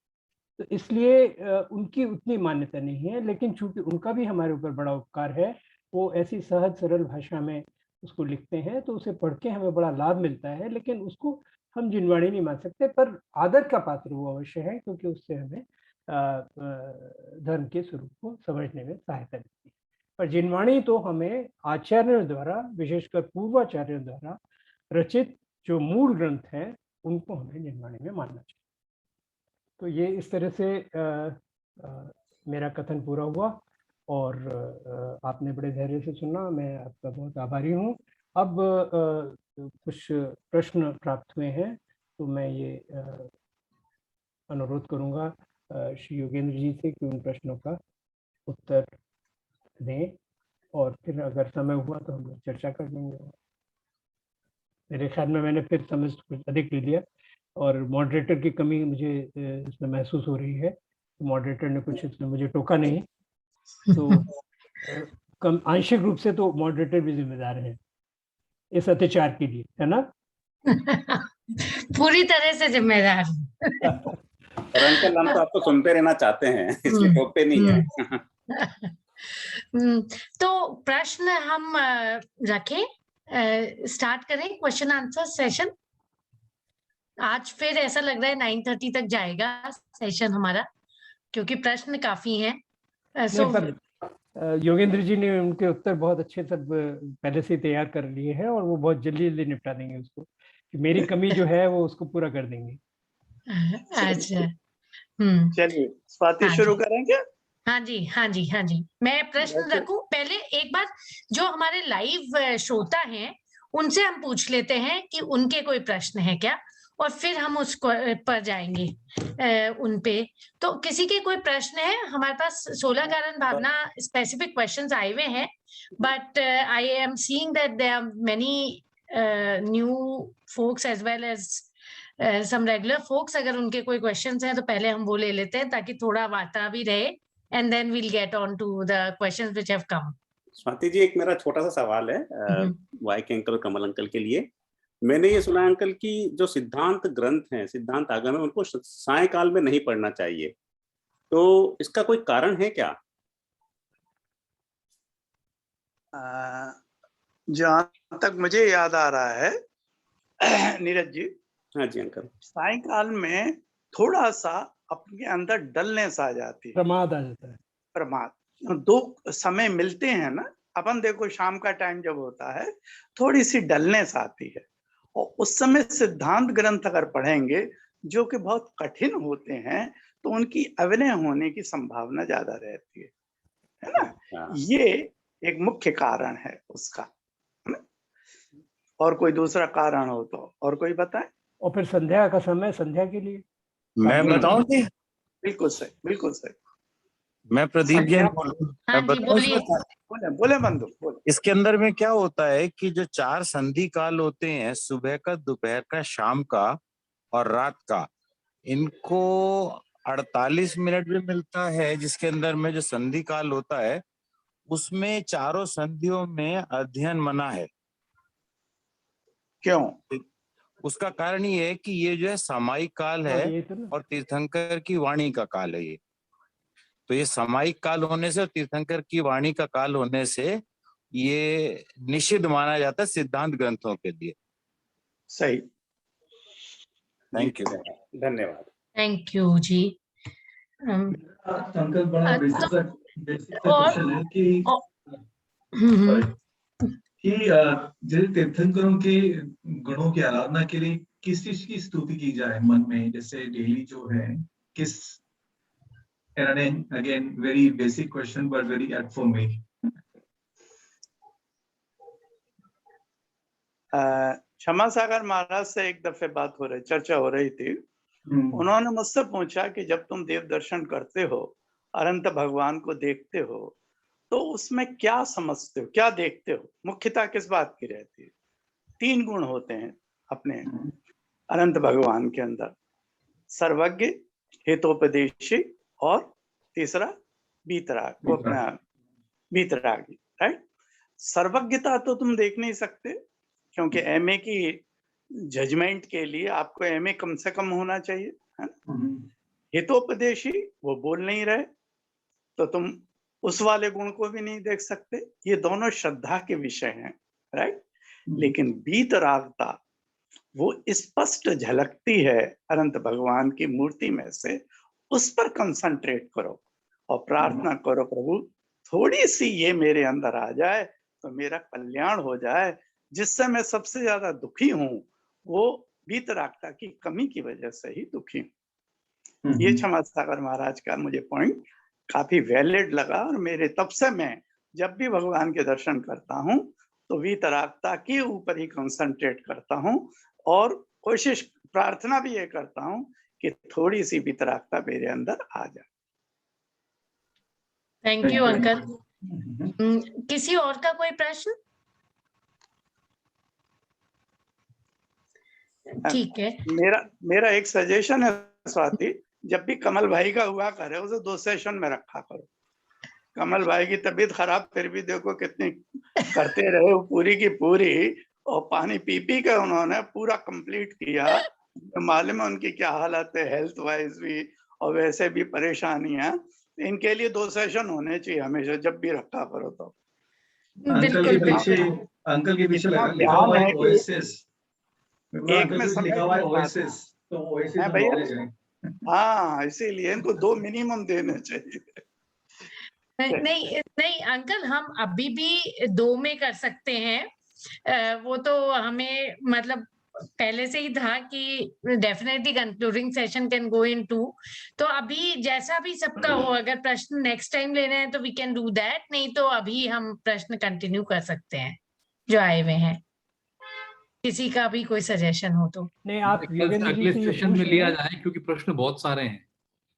तो इसलिए उनकी उतनी मान्यता नहीं है। लेकिन चूंकि उनका भी हमारे ऊपर बड़ा उपकार है, वो ऐसी सहज सरल भाषा में उसको लिखते हैं, तो उसे पढ़ के हमें बड़ा लाभ मिलता है। लेकिन उसको हम जिनवाणी नहीं मान सकते, पर आदर का पात्र वो अवश्य है, क्योंकि उससे हमें धर्म के स्वरूप को समझने में सहायता मिलती है। पर जिनवाणी तो हमें आचार्यों द्वारा, विशेषकर पूर्वाचार्यों द्वारा रचित जो मूल ग्रंथ हैं, उनको हमें जिनवाणी में मानना चाहिए। तो ये इस तरह से मेरा कथन पूरा हुआ, और आपने बड़े धैर्य से सुना, मैं आपका बहुत आभारी हूँ। अब कुछ प्रश्न प्राप्त हुए हैं, तो मैं ये अनुरोध करूँगा श्री योगेंद्र जी से कि उन प्रश्नों का उत्तर दें, और फिर अगर समय हुआ तो हम लोग चर्चा कर लेंगे। मेरे ख्याल में मैंने फिर समय कुछ अधिक ले लिया, और मॉडरेटर की कमी मुझे इसमें महसूस हो रही है। तो मॉडरेटर ने कुछ इसमें मुझे टोका नहीं, तो कम आंशिक रूप से तो मॉडरेटर भी जिम्मेदार है इस अत्याचार के लिए, है ना? पूरी तरह से जिम्मेदार। और अंकल, हम तो आपको सुनते रहना चाहते हैं, इसलिए टोकते नहीं है। तो प्रश्न हम रखें, स्टार्ट करें क्वेश्चन आंसर सेशन। आज फिर ऐसा लग रहा है 9:30 तक जाएगा सेशन हमारा, क्योंकि प्रश्न काफी हैं। नहीं, पर योगेंद्र जी ने उनके उत्तर बहुत अच्छे सब पहले से तैयार कर लिए हैं और वो बहुत जल्दी जल्दी निपटा देंगे उसको, कि मेरी कमी जो है वो उसको पूरा कर देंगे। अच्छा। चलिए स्वाति शुरू करेंगे। हाँ जी, हाँ जी, हाँ जी। मैं प्रश्न वैसे- रखूं पहले, एक बार जो हमारे लाइव श्रोता हैं उनसे हम पूछ लेते हैं कि उनके कोई प्रश्न है क्या, और फिर हम उस पर जाएंगे उन पे। तो किसी के कोई प्रश्न है? हमारे पास 16 कारण भावना स्पेसिफिक क्वेश्चंस आए हुए हैं, but I am seeing that there are many new folks as well as some regular folks. अगर उनके कोई क्वेश्चंस हैं तो पहले हम वो ले लेते हैं, ताकि थोड़ा वार्ता भी रहे, and then we'll get on to the questions which have come. Swati ji, एक मेरा छोटा सा सवाल है वाई के अंकल और कमल अंकल के लिए। मैंने ये सुना अंकल की जो सिद्धांत ग्रंथ हैं, सिद्धांत आगम है, उनको सायंकाल में नहीं पढ़ना चाहिए, तो इसका कोई कारण है क्या? जहाँ तक मुझे याद आ रहा है नीरज जी। हाँ जी अंकल। सायंकाल में थोड़ा सा अपने अंदर डलनेस आ जाती है, प्रमाद आ जाता है। प्रमाद। दो समय मिलते हैं ना, अपन देखो शाम का टाइम जब होता है थोड़ी सी डलनेस आती है, और उस समय सिद्धांत ग्रंथ अगर पढ़ेंगे जो कि बहुत कठिन होते हैं तो उनकी अभिनय होने की संभावना ज्यादा रहती है ना। ये एक मुख्य कारण है उसका। और कोई दूसरा कारण हो तो और कोई बताए। और फिर संध्या का समय, संध्या के लिए मैं बताऊं जी? बिल्कुल सही, बिल्कुल सही। मैं प्रदीप जैन बोल रहा हूँ। हाँ जी, बोलिए। बोले बंधु बोले। इसके अंदर में क्या होता है कि जो 4 संधि काल होते हैं, सुबह का, दोपहर का, शाम का और रात का, इनको 48 मिनट भी मिलता है, जिसके अंदर में जो संधि काल होता है उसमें चारों संधियों में अध्ययन मना है। क्यों? उसका कारण ये है कि ये जो है सामायिक काल है और तीर्थंकर की वाणी का काल है ये। तो ये सामायिक काल होने से और तीर्थंकर की वाणी का काल होने से ये निषिद्ध माना जाता है सिद्धांत ग्रंथों के लिए। सही। Thank you. धन्यवाद। थैंक यू जी। अंकल बड़ा बेसिक क्वेश्चन है कि जैसे तीर्थंकरों के गुणों की आराधना के लिए किस चीज की स्तुति की जाए मन में, जैसे डेली जो है किस, and again very basic question but very apt for me. क्षमा सागर महाराज से एक दफे बात हो रही, चर्चा हो रही थी। उन्होंने मुझसे पूछा कि जब तुम देव दर्शन करते हो, अनंत भगवान को देखते हो, तो उसमें क्या समझते हो, क्या देखते हो, मुख्यतः किस बात की रहती है? 3 गुण होते हैं अपने अनंत भगवान के अंदर, सर्वज्ञ, हेतोपदेशी और तीसरा बीतराग, वो अपना बीतरागी, राइट। सर्वज्ञता तो तुम देख नहीं सकते, क्योंकि एमए की जजमेंट के लिए आपको एमए कम से कम होना चाहिए, है ना। हितोपदेशी, वो बोल नहीं रहे तो तुम उस वाले गुण को भी नहीं देख सकते। ये दोनों श्रद्धा के विषय हैं, राइट। लेकिन बीतरागता वो स्पष्ट झलकती है अनंत भगवान की मूर्ति में से, उस पर कंसंट्रेट करो और प्रार्थना करो, प्रभु थोड़ी सी ये मेरे अंदर आ जाए तो मेरा कल्याण हो जाए। जिससे मैं सबसे ज्यादा दुखी हूं वो बीतरागता की कमी की वजह से ही दुखी हूं। ये क्षमा सागर महाराज का मुझे पॉइंट काफी वैलिड लगा, और मेरे तब से मैं जब भी भगवान के दर्शन करता हूं तो बीतरागता के ऊपर ही कंसंट्रेट करता हूं, और कोशिश प्रार्थना भी ये करता हूं कि थोड़ी सी बीतरागता मेरे अंदर आ जाए। Thank you uncle. किसी और का कोई प्रश्न? ठीक है। मेरा एक सजेशन है स्वाति, जब भी कमल भाई का हुआ करे उसे 2 सेशन में रखा करो। कमल भाई की तबीयत खराब, फिर भी देखो कितनी करते रहे वो पूरी की पूरी, और पानी पी पी के उन्होंने पूरा कंप्लीट किया। मालूम है उनकी क्या हालत है हेल्थ वाइज भी, और वैसे भी परेशानियां। इनके लिए 2 सेशन होने चाहिए हमेशा, जब भी रखा करो तो। अंकल के पीछे लिखा हुआ है ओएसिस एक में लिखा हुआ है ओएसिस, तो ओएसिस है में भैया। नॉलेज है। हाँ, इसीलिए इनको 2 मिनिमम देने चाहिए। नहीं नहीं अंकल, हम अभी भी 2 में कर सकते हैं। वो तो हमें मतलब पहले से ही था कि definitely concluding session can go in 2। तो अभी जैसा भी सबका हो, अगर प्रश्न नेक्स्ट टाइम लेना है तो वी कैन डू दैट, नहीं तो अभी हम प्रश्न कंटिन्यू कर सकते हैं जो आए हुए हैं। किसी का भी कोई सजेशन हो तो। नहीं, आप योगेंद्र जी अगले से ये सेशन पूछ में लिया लें। जाए क्योंकि प्रश्न बहुत सारे हैं।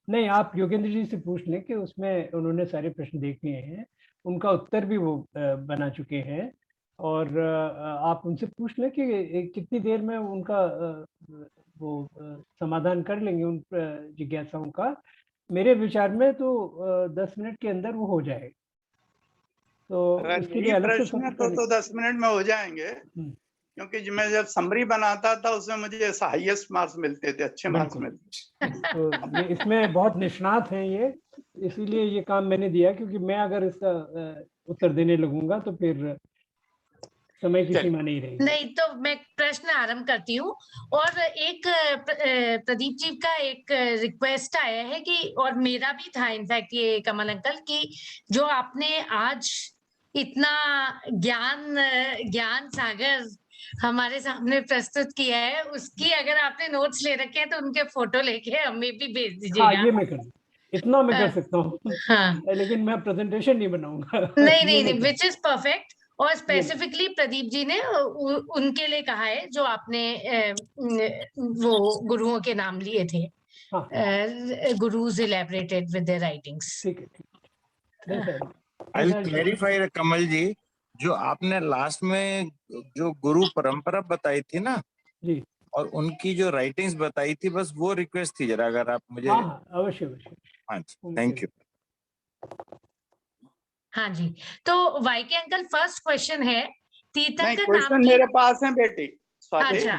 नहीं, आप योगेंद्र जी से पूछ लें कि उसमें उन्होंने सारे प्रश्न देख लिए हैं, उनका उत्तर भी वो बना चुके हैं, और आप उनसे पूछ लें कि कितनी देर में उनका वो समाधान कर लेंगे उन जिज्ञासाओं का। मेरे विचार में तो 10 मिनट के अंदर वो हो जाएगा, तो अगर इसके यही लिए अलग से प्रश्न है फोकस तो 10 मिनट में हो जाएंगे, क्योंकि मैं जब समरी बनाता था उसमें मुझे हाईएस्ट मार्क्स मिलते थे, अच्छे मार्क्स मिलते थे। तो ये इसमें बहुत निष्णात हैं ये, इसीलिए ये काम मैंने दिया, क्योंकि मैं अगर इसका उत्तर देने लगूंगा तो फिर समय की सीमा नहीं रहेगी। नहीं तो मैं प्रश्न आरंभ करती हूँ। और एक प्रदीप जी का एक रिक्वेस्ट आया है कि, और मेरा भी था इनफैक्ट ये कमल अंकल, कि जो आपने आज इतना ज्ञान सागर हमारे सामने प्रस्तुत किया है, उसकी अगर आपने नोट्स ले रखे हैं तो उनके फोटो लेके हमें भी भेज दीजिएगा। हाँ, ये मैं कर इतना मैं कर सकता हूँ। हाँ। लेकिन मैं प्रेजेंटेशन नहीं बनाऊंगा। नहीं, विच इज परफेक्ट। और स्पेसिफिकली प्रदीप जी ने उनके लिए कहा है जो आपने वो गुरुओं के नाम लिए थे। Gurus elaborated with their writings. ठीक है। आई क्लैरिफाई कमल जी, जो आपने लास्ट में जो गुरु परंपरा बताई थी ना जी, और उनकी जो राइटिंग्स बताई थी, बस वो रिक्वेस्ट थी, जरा अगर आप मुझे। हाँ, अवश्य। हाँ जी, थैंक यू। हाँ जी, तो वाई के अंकल फर्स्ट क्वेश्चन है तीर्थंकर नाम क्वेश्चन की। मेरे पास है बेटी स्वाति। अच्छा,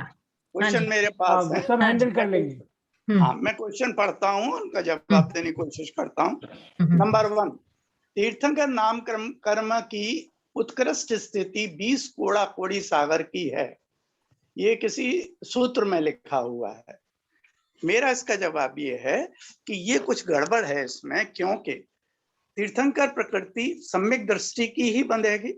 क्वेश्चन मेरे पास है, सब हैंडल कर लेंगे। हाँ, मैं क्वेश्चन पढ़ता हूँ, उनका जवाब देने की कोशिश करता हूँ। नंबर 1, तीर्थंकर नाम कर्म की उत्कृष्ट स्थिति 20 कोड़ा कोड़ी सागर की है। ये किसी सूत्र में लिखा हुआ है। मेरा इसका जवाब ये है कि ये कुछ गड़बड़ है इसमें, क्योंकि तीर्थंकर प्रकृति सम्यक दृष्टि की ही बंधेगी,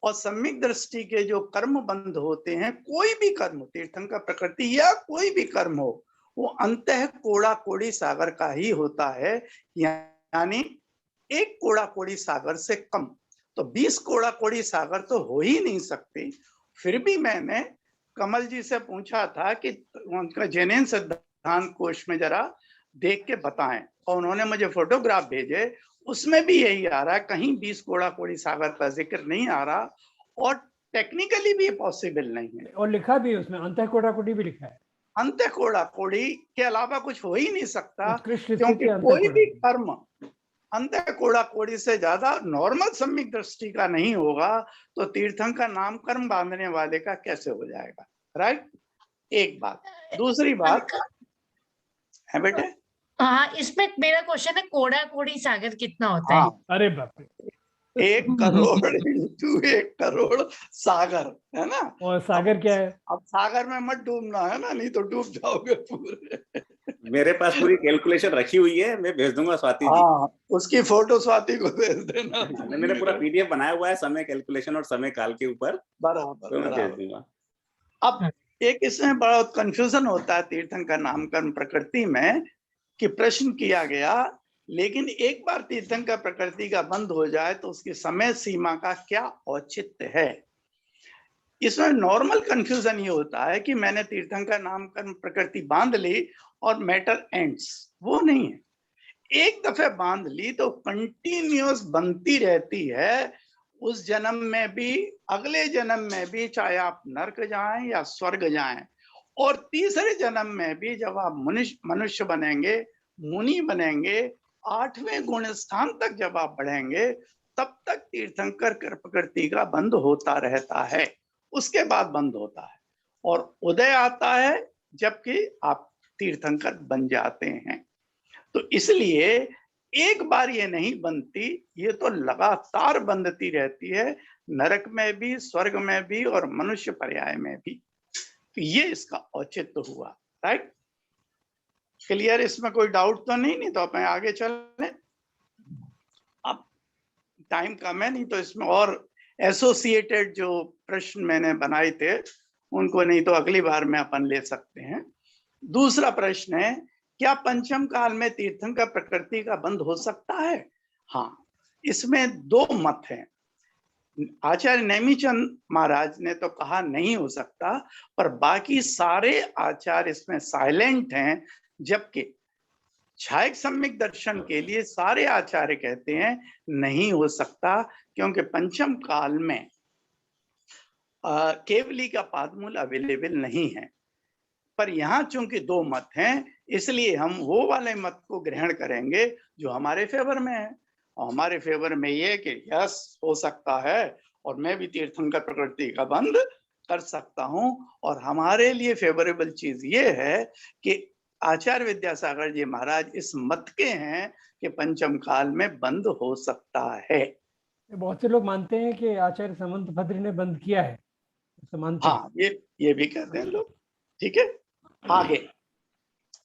और सम्यक दृष्टि के जो कर्म बंध होते हैं, कोई भी कर्म तीर्थंकर प्रकृति या कोई भी कर्म हो, वो अंतः कोड़ा कोड़ी सागर का ही होता है, यानी 1 कोड़ा कोड़ी सागर से कम। तो 20 कोड़ा कोड़ी सागर तो हो ही नहीं सकती। फिर भी मैंने कमल जी से पूछा था कि उनका जैन सिद्धांत कोश में जरा देख के बताएं, और उन्होंने मुझे फोटोग्राफ भेजे, उसमें भी यही आ रहा है, कहीं 20 कोड़ा कोड़ी सागर का जिक्र नहीं आ रहा, और टेक्निकली भी पॉसिबल नहीं है। और लिखा भी उसमें अंतः कोड़ा कोड़ी भी लिखा है। अंतः कोड़ा कोड़ी के अलावा कुछ हो ही नहीं सकता, क्योंकि कोई भी कर्म अंतः कोड़ा कोड़ी से ज्यादा नॉर्मल सम्यक दृष्टि का नहीं होगा, तो तीर्थंकर नाम कर्म बांधने वाले का कैसे हो जाएगा? राइट, एक बात। दूसरी बात है बेटे, हाँ, इसमें मेरा क्वेश्चन है कोड़ा कोड़ी सागर कितना होता है? अरे बाप रे, 1 करोड़ इंटू 1 करोड़ सागर है ना। और सागर क्या है? अब सागर में मत डूबना है ना, नहीं तो डूब जाओगे पूरे। मेरे पास पूरी कैलकुलेशन रखी हुई है, मैं भेज दूंगा स्वाति जी। हाँ, उसकी फोटो स्वाति को भेज देना। मैंने पूरा पीडीएफ बनाया हुआ है समय कैलकुलेशन और समय काल के ऊपर, बराबर, तो मैं भेज दूंगा। अब एक इसमें बड़ा कंफ्यूजन होता है तीर्थंकर नामकरण प्रकृति में, कि प्रश्न किया गया, लेकिन एक बार तीर्थंकर प्रकृति का बंद हो जाए तो उसकी समय सीमा का क्या औचित्य है। इसमें नॉर्मल कंफ्यूजन ये होता है कि मैंने तीर्थंकर नामकरण प्रकृति बांध ली और मैटर एंड्स, वो नहीं है। एक दफे बांध ली तो कंटिन्यूअस बनती रहती है, उस जन्म में भी, अगले जन्म में भी, चाहे आप नरक जाएं या स्वर्ग जाएं, और तीसरे जन्म में भी जब आप मनुष्य बनेंगे, मुनि बनेंगे, 8वें गुण स्थान तक जब आप बढ़ेंगे, तब तक तीर्थंकर प्रकृति का बंद होता रहता है। उसके बाद बंद होता है और उदय आता है जबकि आप तीर्थंकर बन जाते हैं। तो इसलिए एक बार ये नहीं बनती, ये तो लगातार बंधती रहती है, नरक में भी, स्वर्ग में भी और मनुष्य पर्याय में भी। तो ये इसका औचित्य हुआ। Right, clear? इसमें कोई डाउट तो नहीं तो अपने आगे चलें। अब टाइम कम है, नहीं तो इसमें और एसोसिएटेड जो प्रश्न मैंने बनाए थे उनको नहीं तो अगली बार में अपन ले सकते हैं। दूसरा प्रश्न है, क्या पंचम काल में तीर्थंकर प्रकृति का बंध हो सकता है? हाँ, इसमें दो मत हैं। आचार्य नेमिचंद महाराज ने तो कहा नहीं हो सकता, पर बाकी सारे आचार्य इसमें साइलेंट हैं, जबकि छायक सम्यक दर्शन के लिए सारे आचार्य कहते हैं नहीं हो सकता, क्योंकि पंचम काल में केवली का पादमूल अवेलेबल नहीं है। पर यहाँ चूंकि दो मत हैं, इसलिए हम वो वाले मत को ग्रहण करेंगे जो हमारे फेवर में है। और हमारे फेवर में ये कि यस हो सकता है, और मैं भी तीर्थंकर प्रकृति का बंध कर सकता हूँ। और हमारे लिए फेवरेबल चीज ये है कि आचार्य विद्यासागर जी महाराज इस मत के हैं कि पंचम काल में बंद हो सकता है। बहुत से लोग मानते हैं कि आचार्य समंत भद्र ने बंद किया है, मानते हैं। हाँ, ये भी कहते हैं लोग। ठीक है, आगे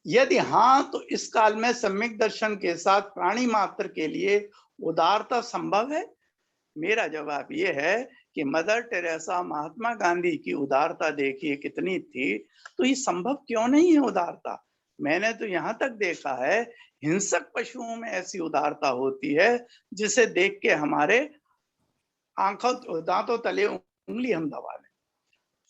यदि हाँ, तो इस काल में सम्यक दर्शन के साथ प्राणी मात्र के लिए उदारता संभव है? मेरा जवाब ये है कि मदर टेरेसा, महात्मा गांधी की उदारता देखिए कितनी थी, तो ये संभव क्यों नहीं है उदारता? मैंने तो यहाँ तक देखा है हिंसक पशुओं में ऐसी उदारता होती है जिसे देख के हमारे आंखों दांतों तले उंगली हम दबा लें।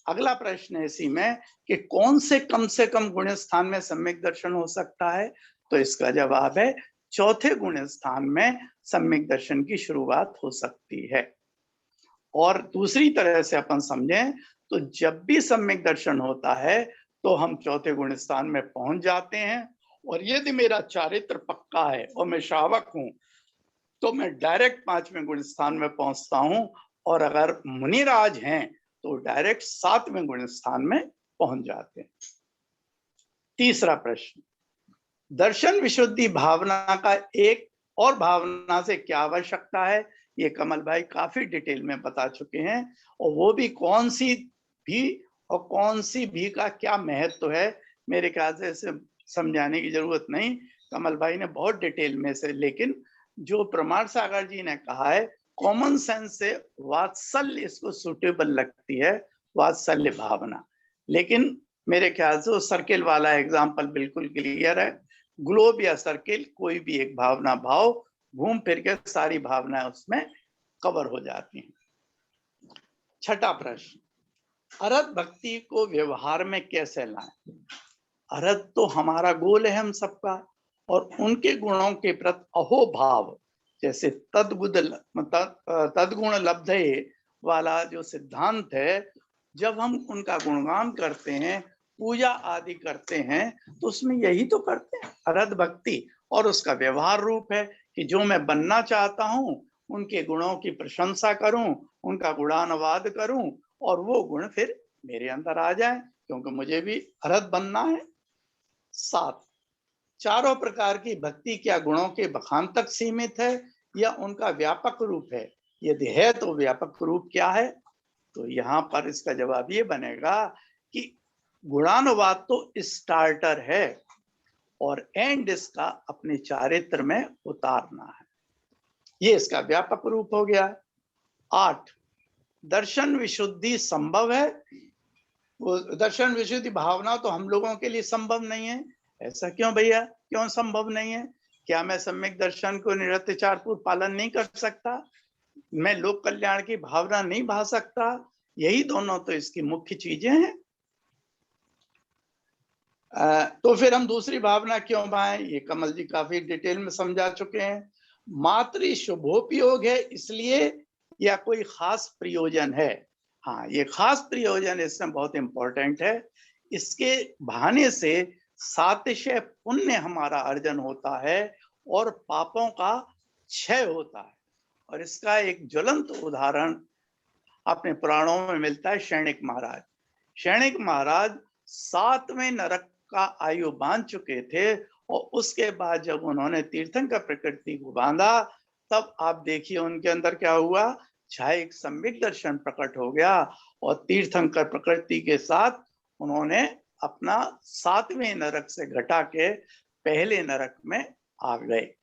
अगला प्रश्न है इसी में कि कौन से कम गुण स्थान में सम्यक दर्शन हो सकता है? तो इसका जवाब है चौथे गुण स्थान में सम्यक दर्शन की शुरुआत हो सकती है। और दूसरी तरह से अपन समझें तो जब भी सम्यक दर्शन होता है तो हम चौथे गुण स्थान में पहुंच जाते हैं। और यदि मेरा चारित्र पक्का है और मैं श्रावक हूं तो मैं डायरेक्ट पांचवें गुण स्थान में पहुंचता हूं, और अगर मुनिराज हैं तो डायरेक्ट सातवें गुण स्थान में पहुंच जाते हैं। तीसरा प्रश्न, दर्शन विशुद्धि भावना का एक और भावना से क्या आवश्यकता है? ये कमल भाई काफी डिटेल में बता चुके हैं, और वो भी कौन सी भी और कौन सी भी का क्या महत्व है, मेरे ख्याल से इसे समझाने की जरूरत नहीं, कमल भाई ने बहुत डिटेल में से। लेकिन जो प्रमाण सागर जी ने कहा है, कॉमन सेंस से वात्सल्य इसको सुटेबल लगती है, वात्सल्य भावना। लेकिन मेरे ख्याल से वो सर्किल वाला एग्जाम्पल बिल्कुल क्लियर है। ग्लोब या सर्किल, कोई भी एक भावना भाव घूम फिर के सारी भावनाएं उसमें कवर हो जाती हैं। छठा प्रश्न, अरहत भक्ति को व्यवहार में कैसे लाएं? अरहत तो हमारा गोल है हम सबका, और उनके गुणों के प्रति अहोभाव, जैसे तदगुण लब्धे वाला जो सिद्धांत है, जब हम उनका गुणगान करते हैं, पूजा आदि करते हैं, तो उसमें यही तो करते हैं अरहत भक्ति। और उसका व्यवहार रूप है कि जो मैं बनना चाहता हूं उनके गुणों की प्रशंसा करूं, उनका गुणानुवाद करूं, और वो गुण फिर मेरे अंदर आ जाए, क्योंकि मुझे भी अरहत बनना है। 7, चारों प्रकार की भक्ति क्या गुणों के बखान तक सीमित है या उनका व्यापक रूप है? यदि है तो व्यापक रूप क्या है? तो यहाँ पर इसका जवाब ये बनेगा कि गुणानुवाद तो स्टार्टर है, और एंड इसका अपने चारित्र में उतारना है। ये इसका व्यापक रूप हो गया। 8, दर्शन विशुद्धि संभव है? वो दर्शन विशुद्धि भावना तो हम लोगों के लिए संभव नहीं है। ऐसा क्यों भैया, क्यों संभव नहीं है? क्या मैं सम्यक दर्शन को निरत्याचार पूर्व पालन नहीं कर सकता? मैं लोक कल्याण की भावना नहीं भा सकता? यही दोनों तो इसकी मुख्य चीजें हैं। तो फिर हम दूसरी भावना क्यों भाएं? ये कमल जी काफी डिटेल में समझा चुके हैं। मात्र शुभोपयोग है इसलिए, या कोई खास प्रयोजन है? हाँ, ये खास प्रयोजन इसमें बहुत इंपॉर्टेंट है। इसके बहाने से सातिशय पुण्य हमारा अर्जन होता है और पापों का क्षय होता है। और इसका एक ज्वलंत उदाहरण अपने पुराणों में मिलता है शैणिक महाराज। शैणिक महाराज 7वें नरक का आयु बांध चुके थे, और उसके बाद जब उन्होंने तीर्थंकर प्रकृति को बांधा, तब आप देखिए उनके अंदर क्या हुआ, छायक सम्यक दर्शन प्रकट हो गया, और तीर्थंकर प्रकृति के साथ उन्होंने अपना 7वें नरक से घटा के पहले नरक में आ गए।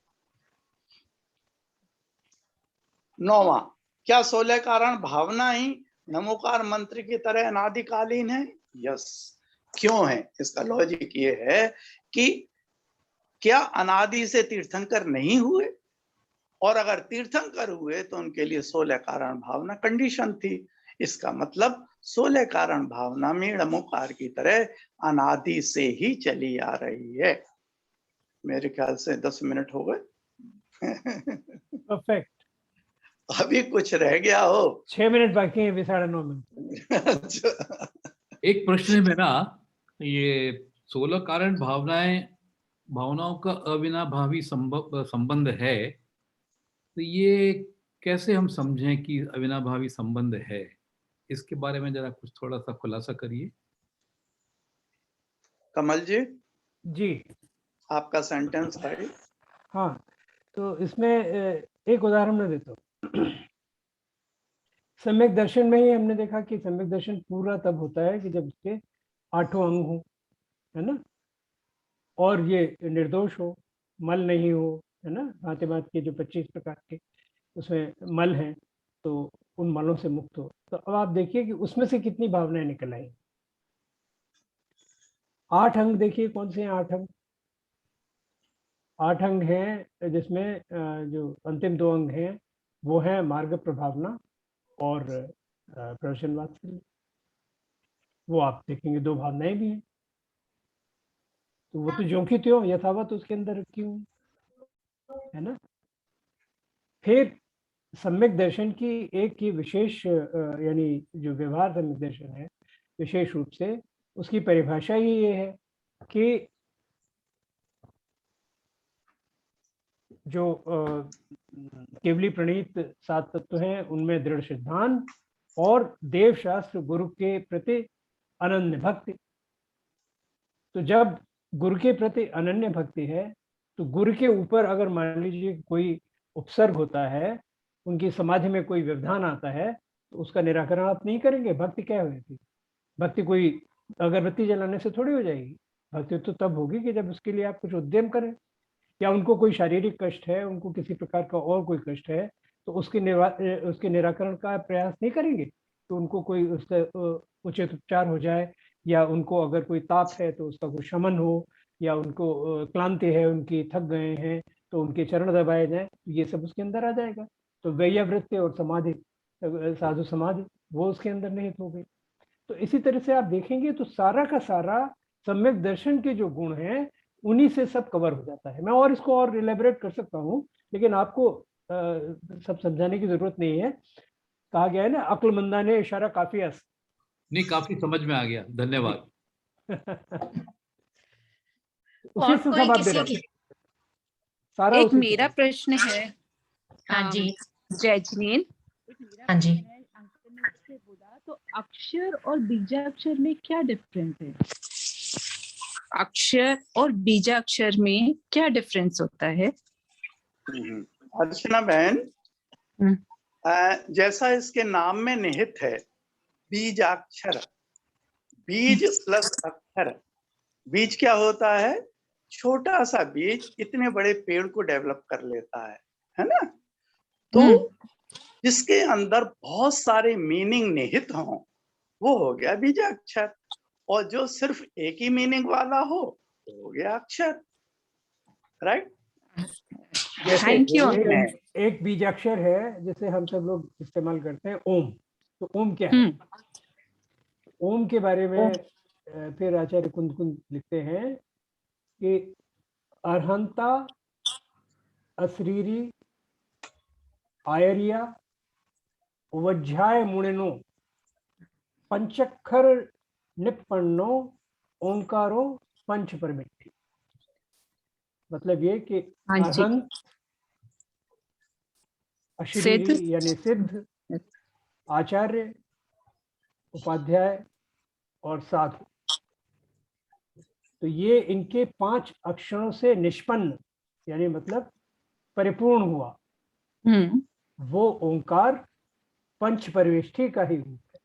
9वां, क्या 16 कारण भावना ही नमोकार मंत्र की तरह अनादिकालीन है? यस। क्यों है? इसका लॉजिक ये है कि क्या अनादि से तीर्थंकर नहीं हुए, और अगर तीर्थंकर हुए तो उनके लिए 16 कारण भावना कंडीशन थी। इसका मतलब 16 कारण भावना में नमोकार की तरह अनादि से ही चली आ रही है। मेरे ख्याल से 10 मिनट हो गए। परफेक्ट। अभी कुछ रह गया हो? 6 मिनट बाकी है, अभी 9:30 मिनट। एक प्रश्न है मेरा, ये 16 कारण भावनाओं का अविनाभावी संबंध है, तो ये कैसे हम समझें कि अविनाभावी संबंध है? इसके बारे में जरा कुछ थोड़ा सा खुलासा करिए। कमल जी जी, आपका सेंटेंस है। हाँ, तो इसमें एक उदाहरण मैं देता हूँ। सम्यक दर्शन में ही हमने देखा कि सम्यक दर्शन पूरा तब होता है कि जब उसके 8 अंग हो, है ना, और ये निर्दोष हो, मल नहीं हो, है ना। भांति भांति के जो 25 प्रकार के उसमें मल हैं, तो उन मलों से मुक्त हो। तो अब आप देखिए कि उसमें से कितनी भावनाएं निकल आई। 8 अंग देखिए, कौन से हैं 8 अंग? 8 अंग हैं जिसमें जो अंतिम 2 अंग हैं वो हैं मार्ग प्रभावना और प्रदर्शन वात्सल्य। वो आप देखेंगे 2 भावनाएं भी हैं, तो वो तो ज्यों की त्यों यथावत उसके अंदर रखी हुई, है ना। फिर सम्यक दर्शन की एक ही विशेष यानी जो व्यवहार सम्यक दर्शन है, विशेष रूप से उसकी परिभाषा ही ये है कि जो केवली प्रणीत 7 तत्व हैं उनमें दृढ़ सिद्धांत और देव शास्त्र गुरु के प्रति अनन्य भक्ति। तो जब गुरु के प्रति अनन्य भक्ति है तो गुरु के ऊपर अगर मान लीजिए कोई उपसर्ग होता है, उनकी समाधि में कोई व्यवधान आता है, तो उसका निराकरण आप नहीं करेंगे। भक्ति क्या होगी? भक्ति कोई अगरबत्ती जलाने से थोड़ी हो जाएगी। भक्ति तो तब होगी कि जब उसके लिए आप कुछ उद्यम करें, या उनको कोई शारीरिक कष्ट है, उनको किसी प्रकार का और कोई कष्ट है, तो उसके निराकरण का प्रयास नहीं करेंगे, तो उनको कोई उसका उचित उपचार हो जाए, या उनको अगर कोई ताप है तो उसका कोई शमन हो, या उनको क्लांति है, उनकी थक गए हैं तो उनके चरण दबाए जाए, ये सब उसके अंदर आ जाएगा। तो वैयावृत्ति और समाधि, साधु समाधि, वो उसके अंदर निहित हो गई। तो इसी तरह से आप देखेंगे तो सारा का सारा सम्यक दर्शन के जो गुण हैं उन्हीं से सब कवर हो जाता है। मैं और इसको और इलेबोरेट कर सकता हूँ, लेकिन आपको सब समझाने की जरूरत नहीं है। कहा गया है ना, अक्लमंदा ने इशारा काफी है। नहीं, काफी समझ में आ गया, धन्यवाद। और कोई किसी की सारा एक मेरा प्रश्न है। हाँ जी, जैजनीन, हाँ जी। अंकल ने उससे बोला, तो अक्षर और बीजाक्षर में क्या डिफरेंस है? अक्षर और बीजाक्षर में क्या डिफरेंस होता है? अर्चना बहन, जैसा इसके नाम में निहित है, बीजाक्षर, बीज प्लस अक्षर। बीज क्या होता है? छोटा सा बीज इतने बड़े पेड़ को डेवलप कर लेता है ना। तो जिसके अंदर बहुत सारे मीनिंग निहित हों वो हो गया बीजाक्षर, और जो सिर्फ एक ही मीनिंग वाला हो तो हो गया अक्षर। राइट? Thank you. एक बीजाक्षर है जिसे हम सब लोग इस्तेमाल करते हैं, ओम। तो ओम क्या है? ओम के बारे में फिर आचार्य कुंद लिखते हैं कि अर्हंता, अशरीरी, आयरिया, वज्झाय मुणिनो, पंचक्षर निपन्नो, ओंकारो पंच परमिट्ठी। मतलब ये कि अर्हंत, अशरीरी यानी सिद्ध, आचार्य, उपाध्याय और साधु, तो ये इनके 5 अक्षरों से निष्पन्न यानी मतलब परिपूर्ण हुआ वो ओंकार पंच परिवेष्टि का ही रूप है।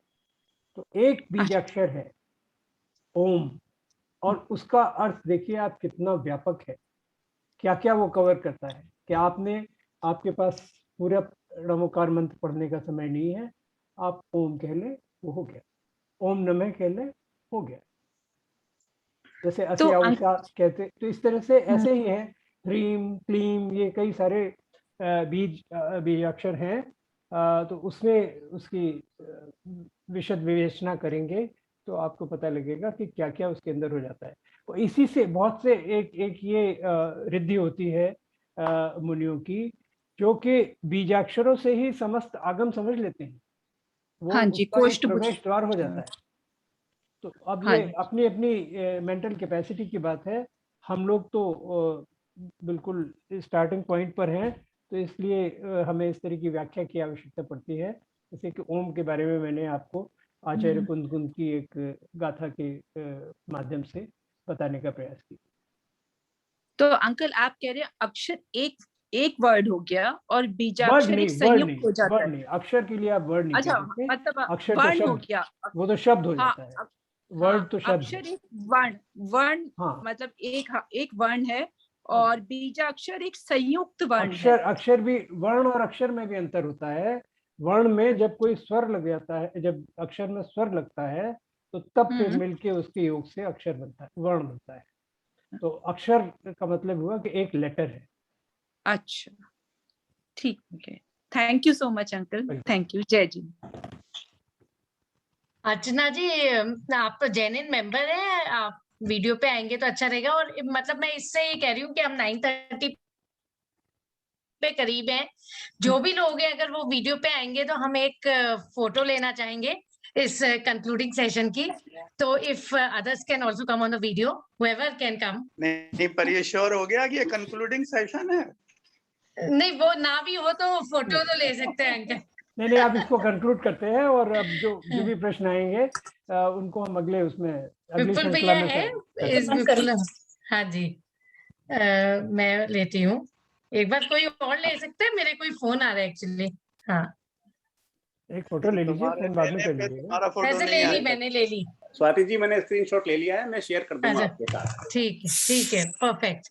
तो एक बीजाक्षर है ओम, और उसका अर्थ देखिए आप कितना व्यापक है, क्या क्या वो कवर करता है। कि आपके पास पूरा नमोकार मंत्र पढ़ने का समय नहीं है, आप ओम कह लें, वो हो गया। ओम नमः कह लें, हो गया। जैसे तो असिया कहते, तो इस तरह से ऐसे ही है। ह्रीम क्लीम, ये कई सारे बीज अक्षर हैं। तो उसमें उसकी विशद विवेचना करेंगे तो आपको पता लगेगा कि क्या क्या उसके अंदर हो जाता है। तो इसी से बहुत से एक ये रिद्धि होती है मुनियों की, जो कि बीजाक्षरों से ही समस्त आगम समझ लेते हैं। वो हाँ जी, उसका एक कोष्ठ प्रवेश द्वार हो जाता है। तो अब हाँ ये जी। अपनी अपनी मेंटल कैपेसिटी की बात है। हम लोग तो बिल्कुल स्टार्टिंग पॉइंट पर हैं, तो इसलिए हमें इस तरह की व्याख्या की आवश्यकता पड़ती है। जैसे कि ओम के बारे में मैंने आपको आचार्य कुंद की एक गाथा के माध्यम से बताने का प्रयास किया। तो अंकल आप कह रहे हैं अक्षर एक वर्ड हो गया और वर्ड बीजाक्षर नहीं, एक संयुक्त हो जाता वर्ड है। नहीं, अक्षर के लिए आप वर्ड नहीं अच्छा, कह सकते। मतलब अक्षर तो वर्ण हो शब्द, गया। वो तो शब्द हो हाँ, जाता है। वर्ड तो शब्द है। अक्षर एक वर्ण हाँ, मतलब एक वर्ण है और बीजाक्षर एक संयुक्त वर्ण है। अक्षर भी, वर्ण और अक्षर में भी अंतर होता है। वर्ण में जब कोई स्वर लग जाता है, जब अक्षर में स्वर लगता है, तो तब फिर मिलके उसके योग से अक्षर बनता है, वर्ण बनता है। तो अक्षर का मतलब हुआ कि एक लेटर है। अच्छा, ठीक है। Thank you so much uncle, thank you. जय जी। अर्चना जी, आप तो जेन्युइन मेंबर हैं, आप वीडियो पे आएंगे तो अच्छा रहेगा। और मतलब मैं इससे ये कह रही हूँ कि हम 9:30 पे करीब हैं। जो भी लोग हैं, अगर वो वीडियो पे आएंगे तो हम एक फोटो लेना चाहेंगे इस कंक्लूडिंग सेशन की। तो if others can also come on the video, whoever can come। नहीं, पर ये श्योर हो गया कि ये कंक्लूडिंग सेशन है? नहीं, वो ना भी हो तो फोटो तो ले सकते हैं अंकल। नहीं, आप इसको कंक्लूड करते हैं, और अब जो भी प्रश्न आएंगे उनको हम अगले उसमें, अगली विपुल श्रृंखला भैया में है इस विपुल। हाँ जी, मैं लेती हूँ। एक बार कोई और ले सकते हैं, मेरे कोई फोन आ रहा है एक्चुअली। हाँ, एक फोटो ले लीजिए, तुम्हारे फोन बाद में लेने कर पे लीजिएगा। तुम्हारा फोटो ऐसे नहीं ले ली, आएगा। मैंने ले ली। स्वाति जी, मैंने स्क्रीनशॉट ले लिया है, मैं शेयर कर दूंगा अच्छा, आपके साथ। ठीक है, परफेक्ट।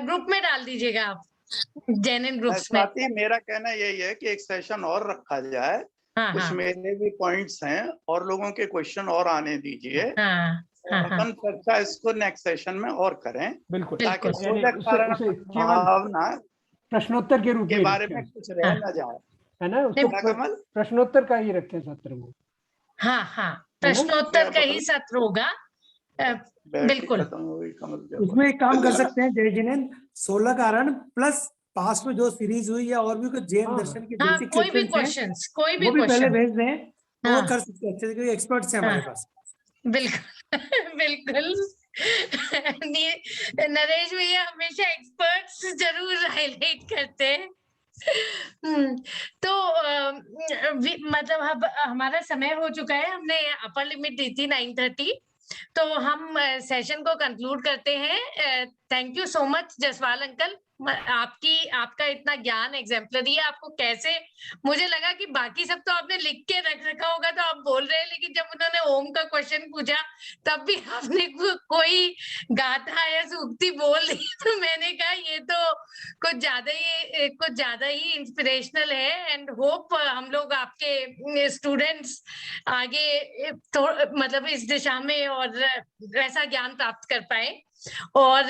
ग्रुप में डाल दीजिएगा आप, जेन्युइन ग्रुप्स में। स्वाति, मेरा कहना यही है कि एक सेशन और रखा जाए। हाँ, कुछ हाँ, मेरे भी पॉइंट्स हैं और लोगों के क्वेश्चन और आने दीजिए। हाँ, हाँ, हाँ, अपन चर्चा इसको नेक्स्ट सेशन में और करें, बिल्कुल, ताकि यानी सोलह कारण उसे केवल भावना प्रश्नोत्तर के रूप के में बारे रखें, में कुछ रह न जाए, है ना। उसको ना कमल? प्रश्नोत्तर का ही रखें सत्र में। हाँ, हाँ, प्रश्नोत्तर का ही सत्र होगा। बिल्कुल। खत्म हो गई कमल। उसमें एक काम कर सकते हैं जय जिनेंद्र, 16 कारण प्लस पास में जो सीरीज हुई है और भी कुछ जैन दर्शन के हाँ, बेसिक कोई भी क्वेश्चंस हैं, कोई भी वो भी पहले क्वेश्चन। भेज दें तो हाँ, वो कर सकते हैं अच्छे से, क्योंकि एक्सपर्ट्स हैं हमारे पास। बिल्कुल बिल्कुल। नरेश भैया हमेशा एक्सपर्ट्स जरूर हाईलाइट करते हैं। तो मतलब अब हमारा समय हो चुका है, हमने अपर लिमिट दी थी 9:30, तो हम सेशन को कंक्लूड करते हैं। Thank you so much Jaswal uncle, आपका इतना ज्ञान एग्जाम्पलरी है। आपको कैसे, मुझे लगा कि बाकी सब तो आपने लिख के रख रखा होगा तो आप बोल रहे हैं, लेकिन जब उन्होंने ओम का क्वेश्चन पूछा तब भी आपने कोई गाथा या सूक्ति बोल दी, तो मैंने कहा ये तो कुछ ज्यादा ही इंस्पिरेशनल है। एंड होप हम लोग आपके स्टूडेंट्स आगे तो मतलब इस दिशा में और ऐसा ज्ञान प्राप्त कर पाए। और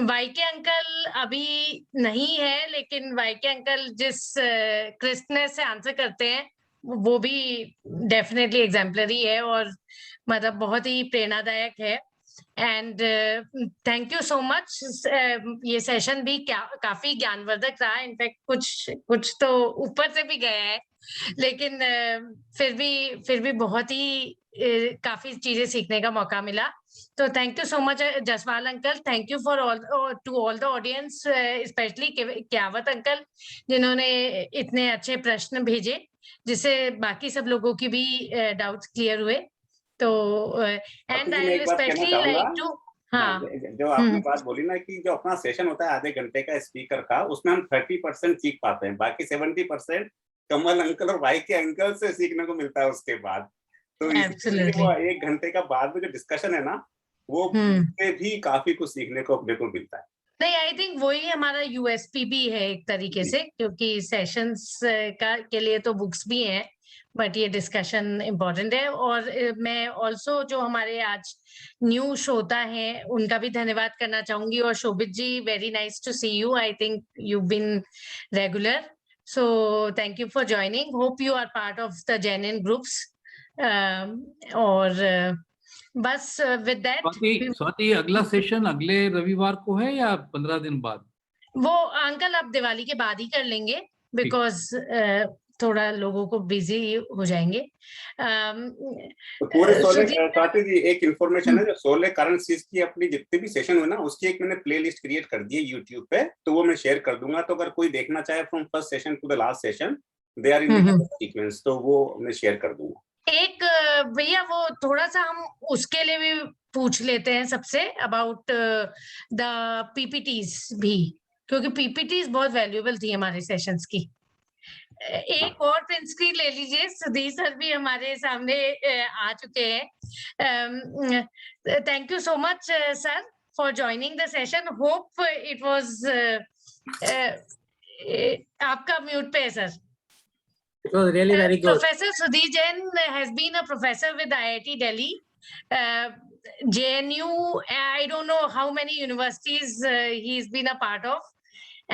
वाईके अंकल अभी नहीं है, लेकिन वाईके अंकल जिस क्रिस्पनेस से आंसर करते हैं वो भी डेफिनेटली एग्जाम्पलरी है और मतलब बहुत ही प्रेरणादायक है। And thank you so much. ये सेशन भी काफी ज्ञानवर्धक रहा। इनफैक्ट कुछ तो ऊपर से भी गया है, लेकिन फिर भी बहुत ही काफी चीजें सीखने का मौका मिला। तो thank you so much Jaswal uncle, thank you for to all the audience, specially Kyawat uncle, जिन्होंने इतने अच्छे प्रश्न भेजे जिससे बाकी सब लोगों की भी डाउट्स क्लियर हुए। तो and I will specially like to, हाँ, जो आपने बात बोली ना कि जो अपना सेशन होता है आधे घंटे का स्पीकर का, उसमें हम 30% सीख पाते हैं, बाकी 70% कमल अंकल और वाईके अंकल से सीखने को मिलता है उसके बाद। तो इसलिए वो 1 घंटे का बाद में जो डिस्कशन है ना, वो से भी काफी कुछ सीखने को अपने को मिलता है। नहीं, आई थिंक वही हमारा यूएसपी भी है एक तरीके से, क्योंकि सेशंस के लिए तो बुक्स भी हैं, बट ये डिस्कशन इम्पोर्टेंट है। और मैं ऑल्सो जो हमारे आज न्यू श्रोता हैं उनका भी धन्यवाद करना चाहूंगी। और Shobhit ji, very nice to see you, I think you been regular, so thank you for joining, hope you are part of the genuine groups. और बस विद दैट, स्वाति अगला सेशन अगले रविवार को है या 15 दिन बाद? वो अंकल आप दिवाली के बाद ही कर लेंगे, बिकॉज थोड़ा लोगों को बिजी हो जाएंगे। तो पूरे 16 स्वाति जी, एक इन्फॉर्मेशन है, जो 16 करंट सीज की अपनी जितने भी सेशन हुए ना, उसकी एक मैंने प्ले लिस्ट क्रिएट कर दी है यूट्यूब पे, तो वो मैं शेयर कर दूंगा। तो अगर कोई देखना चाहे from first session to the last session, they are in sequence, तो वो मैं शेयर कर दूंगा। एक भैया वो थोड़ा सा हम उसके लिए भी पूछ लेते हैं सबसे अबाउट द पीपीटीज भी, क्योंकि पीपीटीज बहुत वैल्यूएबल थी हमारे सेशंस की। एक और प्रिंट स्क्रीन ले लीजिए, सुधीर सर भी हमारे सामने आ चुके हैं। Thank you so much sir for joining the session, hope it was, आपका म्यूट पे है sir. It was really very good. Professor Sudhir Jain has been a professor with IIT Delhi, JNU, I don't know how many universities he's been a part of,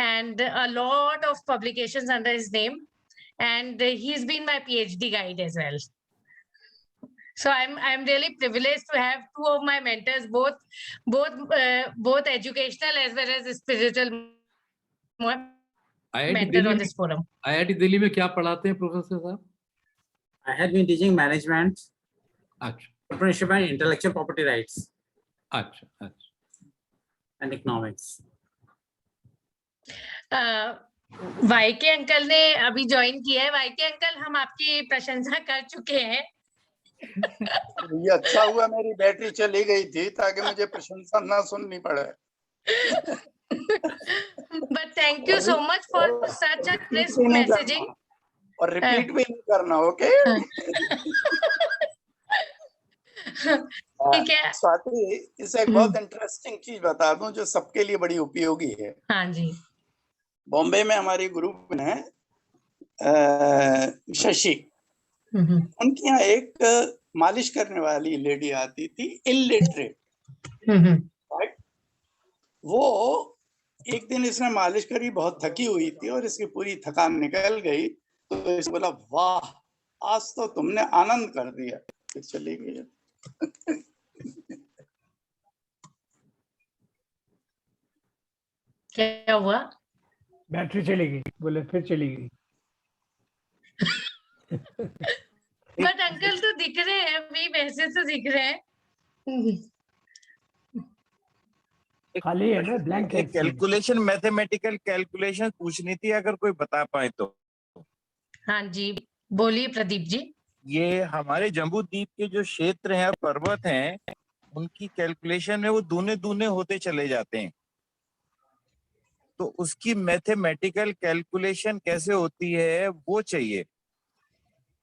and a lot of publications under his name, and he's been my PhD guide as well. So I'm really privileged to have two of my mentors, both educational as well as spiritual mentor on this forum. IIT Delhi में क्या पढ़ाते हैं professor साहब? I had been teaching management, अच्छा, entrepreneurship and intellectual property rights. अच्छा, अच्छा, and economics. वाईके uncle ने अभी ज्वाइन किया है। वाईके अंकल, हम आपकी प्रशंसा कर चुके हैं। ये अच्छा हुआ मेरी बैटरी चली गई थी, ताकि मुझे प्रशंसा ना सुननी पड़े। But thank you so much for such a crisp messaging. और रिपीट भी नहीं करना, ओके? ठीक है स्वाति, इसे एक बहुत इंटरेस्टिंग चीज बता दूं जो सबके लिए बड़ी उपयोगी है। हाँ जी। बॉम्बे में हमारी ग्रुप में शशि, उनके यहाँ एक मालिश करने वाली लेडी आती थी, इलिटरेट, राइट? वो एक दिन इसने मालिश करी, बहुत थकी हुई थी और इसकी पूरी थकान निकल गई, तो इसने बोला, वाह आज तो तुमने आनंद कर दिया, फिर चली गई। क्या हुआ? बैटरी चली गई, बोले फिर चली गई। बट अंकल तो दिख रहे हैं अभी, वैसे तो दिख रहे हैं। खाली है ना, ब्लैंक है। कैलकुलेशन, मैथमेटिकल कैलकुलेशन पूछनी थी, अगर कोई बता पाए तो। हाँ जी, बोलिए प्रदीप जी। ये हमारे जम्बू द्वीप के जो क्षेत्र हैं, पर्वत हैं, उनकी कैलकुलेशन में वो दूने दूने होते चले जाते हैं, तो उसकी मैथमेटिकल कैलकुलेशन कैसे होती है वो चाहिए।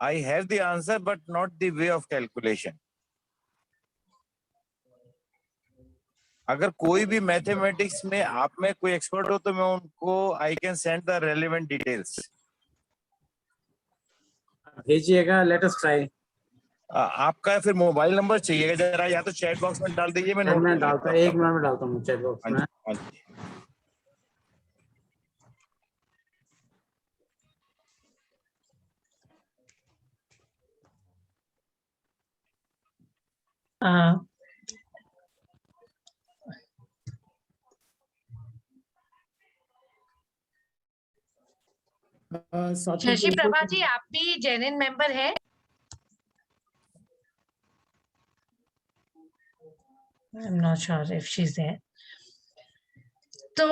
I have the answer but not the way of calculation. अगर कोई भी मैथमेटिक्स में आप में कोई एक्सपर्ट हो तो मैं उनको I can send the relevant details. भेजिएगा, लेट अस ट्राई। आपका फिर मोबाइल नंबर चाहिएगा जरा, या तो चैट बॉक्स में डाल दीजिए, मैं डालता हूँ, 1 मिनट में डालता हूँ चैट बॉक्स में। शशि प्रभा जी, आप भी जेन्युइन मेंबर हैं? I'm not sure if she's there. तो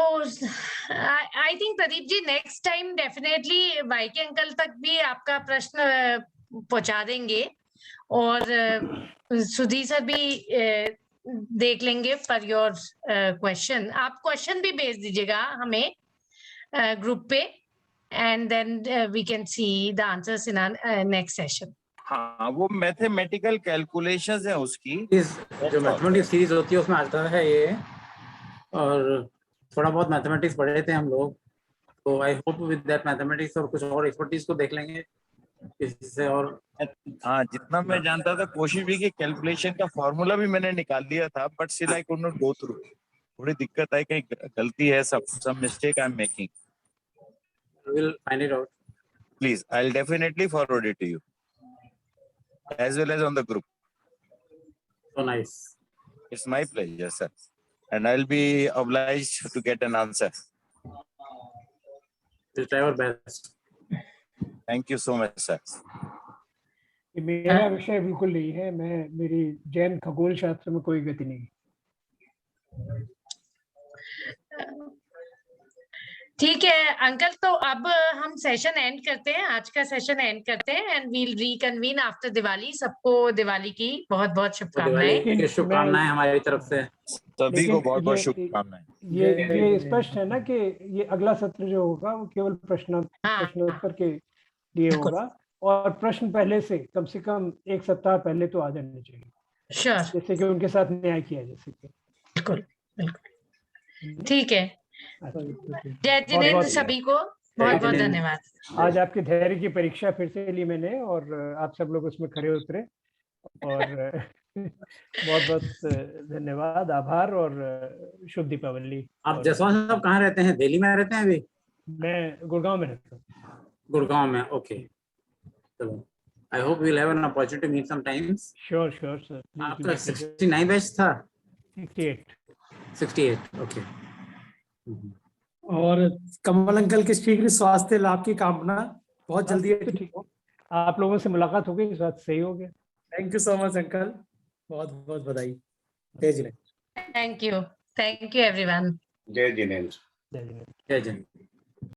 I think Pradeep ji next time definitely YK uncle तक भी आपका प्रश्न पहुंचा देंगे, और सुधीर सर भी देख लेंगे फॉर योर क्वेश्चन। आप क्वेश्चन भी भेज दीजिएगा हमें ग्रुप पे, and then we can see the answers in our next session. हाँ, वो मैथमेटिकल कैलकुलेशंस है उसकी। जो मैथमेटिक्स सीरीज होती है उसमें आता है ये, और थोड़ा बहुत मैथमेटिक्स पढ़े थे हम लोग, तो I hope with that mathematics और कुछ और एक्सपर्टीज को देख लेंगे इससे। और हाँ, जितना मैं जानता था, कोशिश भी की कैलकुलेशन का फॉर्मूला भी मैंने निकाल लिया था, but still I could not go through. थोड़ी दिक्कत आई, कहीं गलती है, some mistake I'm making. we'll find it out. Please, I'll definitely forward it to you, as well as on the group. So nice. It's my pleasure, sir, and I'll be obliged to get an answer. We'll try our best. Thank you so much, sir. ये मेरा विषय बिल्कुल नहीं है, मेरी जैन खगोल शास्त्र में कोई गति नहीं। ठीक है अंकल, तो अब हम सेशन एंड करते हैं, आज का सेशन एंड करते हैं, एंड वील रिकन्वीन आफ्टर दिवाली। सबको दिवाली की बहुत बहुत शुभकामनाएं। शुभकामनाएं हमारी तरफ से सभी को बहुत बहुत शुभकामनाएं। ये स्पष्ट है ना कि ये अगला सत्र जो होगा वो केवल प्रश्नोत्तर के लिए होगा, और प्रश्न पहले से कम एक सप्ताह पहले तो आ जाने चाहिए, जैसे कि उनके साथ न्याय किया जा सके। बिल्कुल बिल्कुल, ठीक है। जय जिनेंद्र, सभी को बहुत बहुत धन्यवाद। आज आपके धैर्य की परीक्षा फिर से ली मैंने, और आप सब लोग उसमें खरे उतरे, और बहुत बहुत धन्यवाद, आभार, और शुभ दीपावली। आप जसवंत साहब कहाँ रहते हैं? दिल्ली में रहते हैं अभी? मैं गुड़गांव में रहता हूँ। गुड़गांव में, ओके। चलो, I hope we'll have an opportunity to meet sometimes. Sure, sir. आपका 69 बैच था? 68, ओके। और कमल अंकल के शीघ्र स्वास्थ्य लाभ की कामना, बहुत जल्दी ठीक हो, आप लोगों से मुलाकात हो गई, स्वास्थ्य सही हो गया। Thank you so much uncle, बहुत बहुत बधाई। जय जिनेंद्र। Thank you everyone. जय जिनेंद्र। जय जिनेंद्र।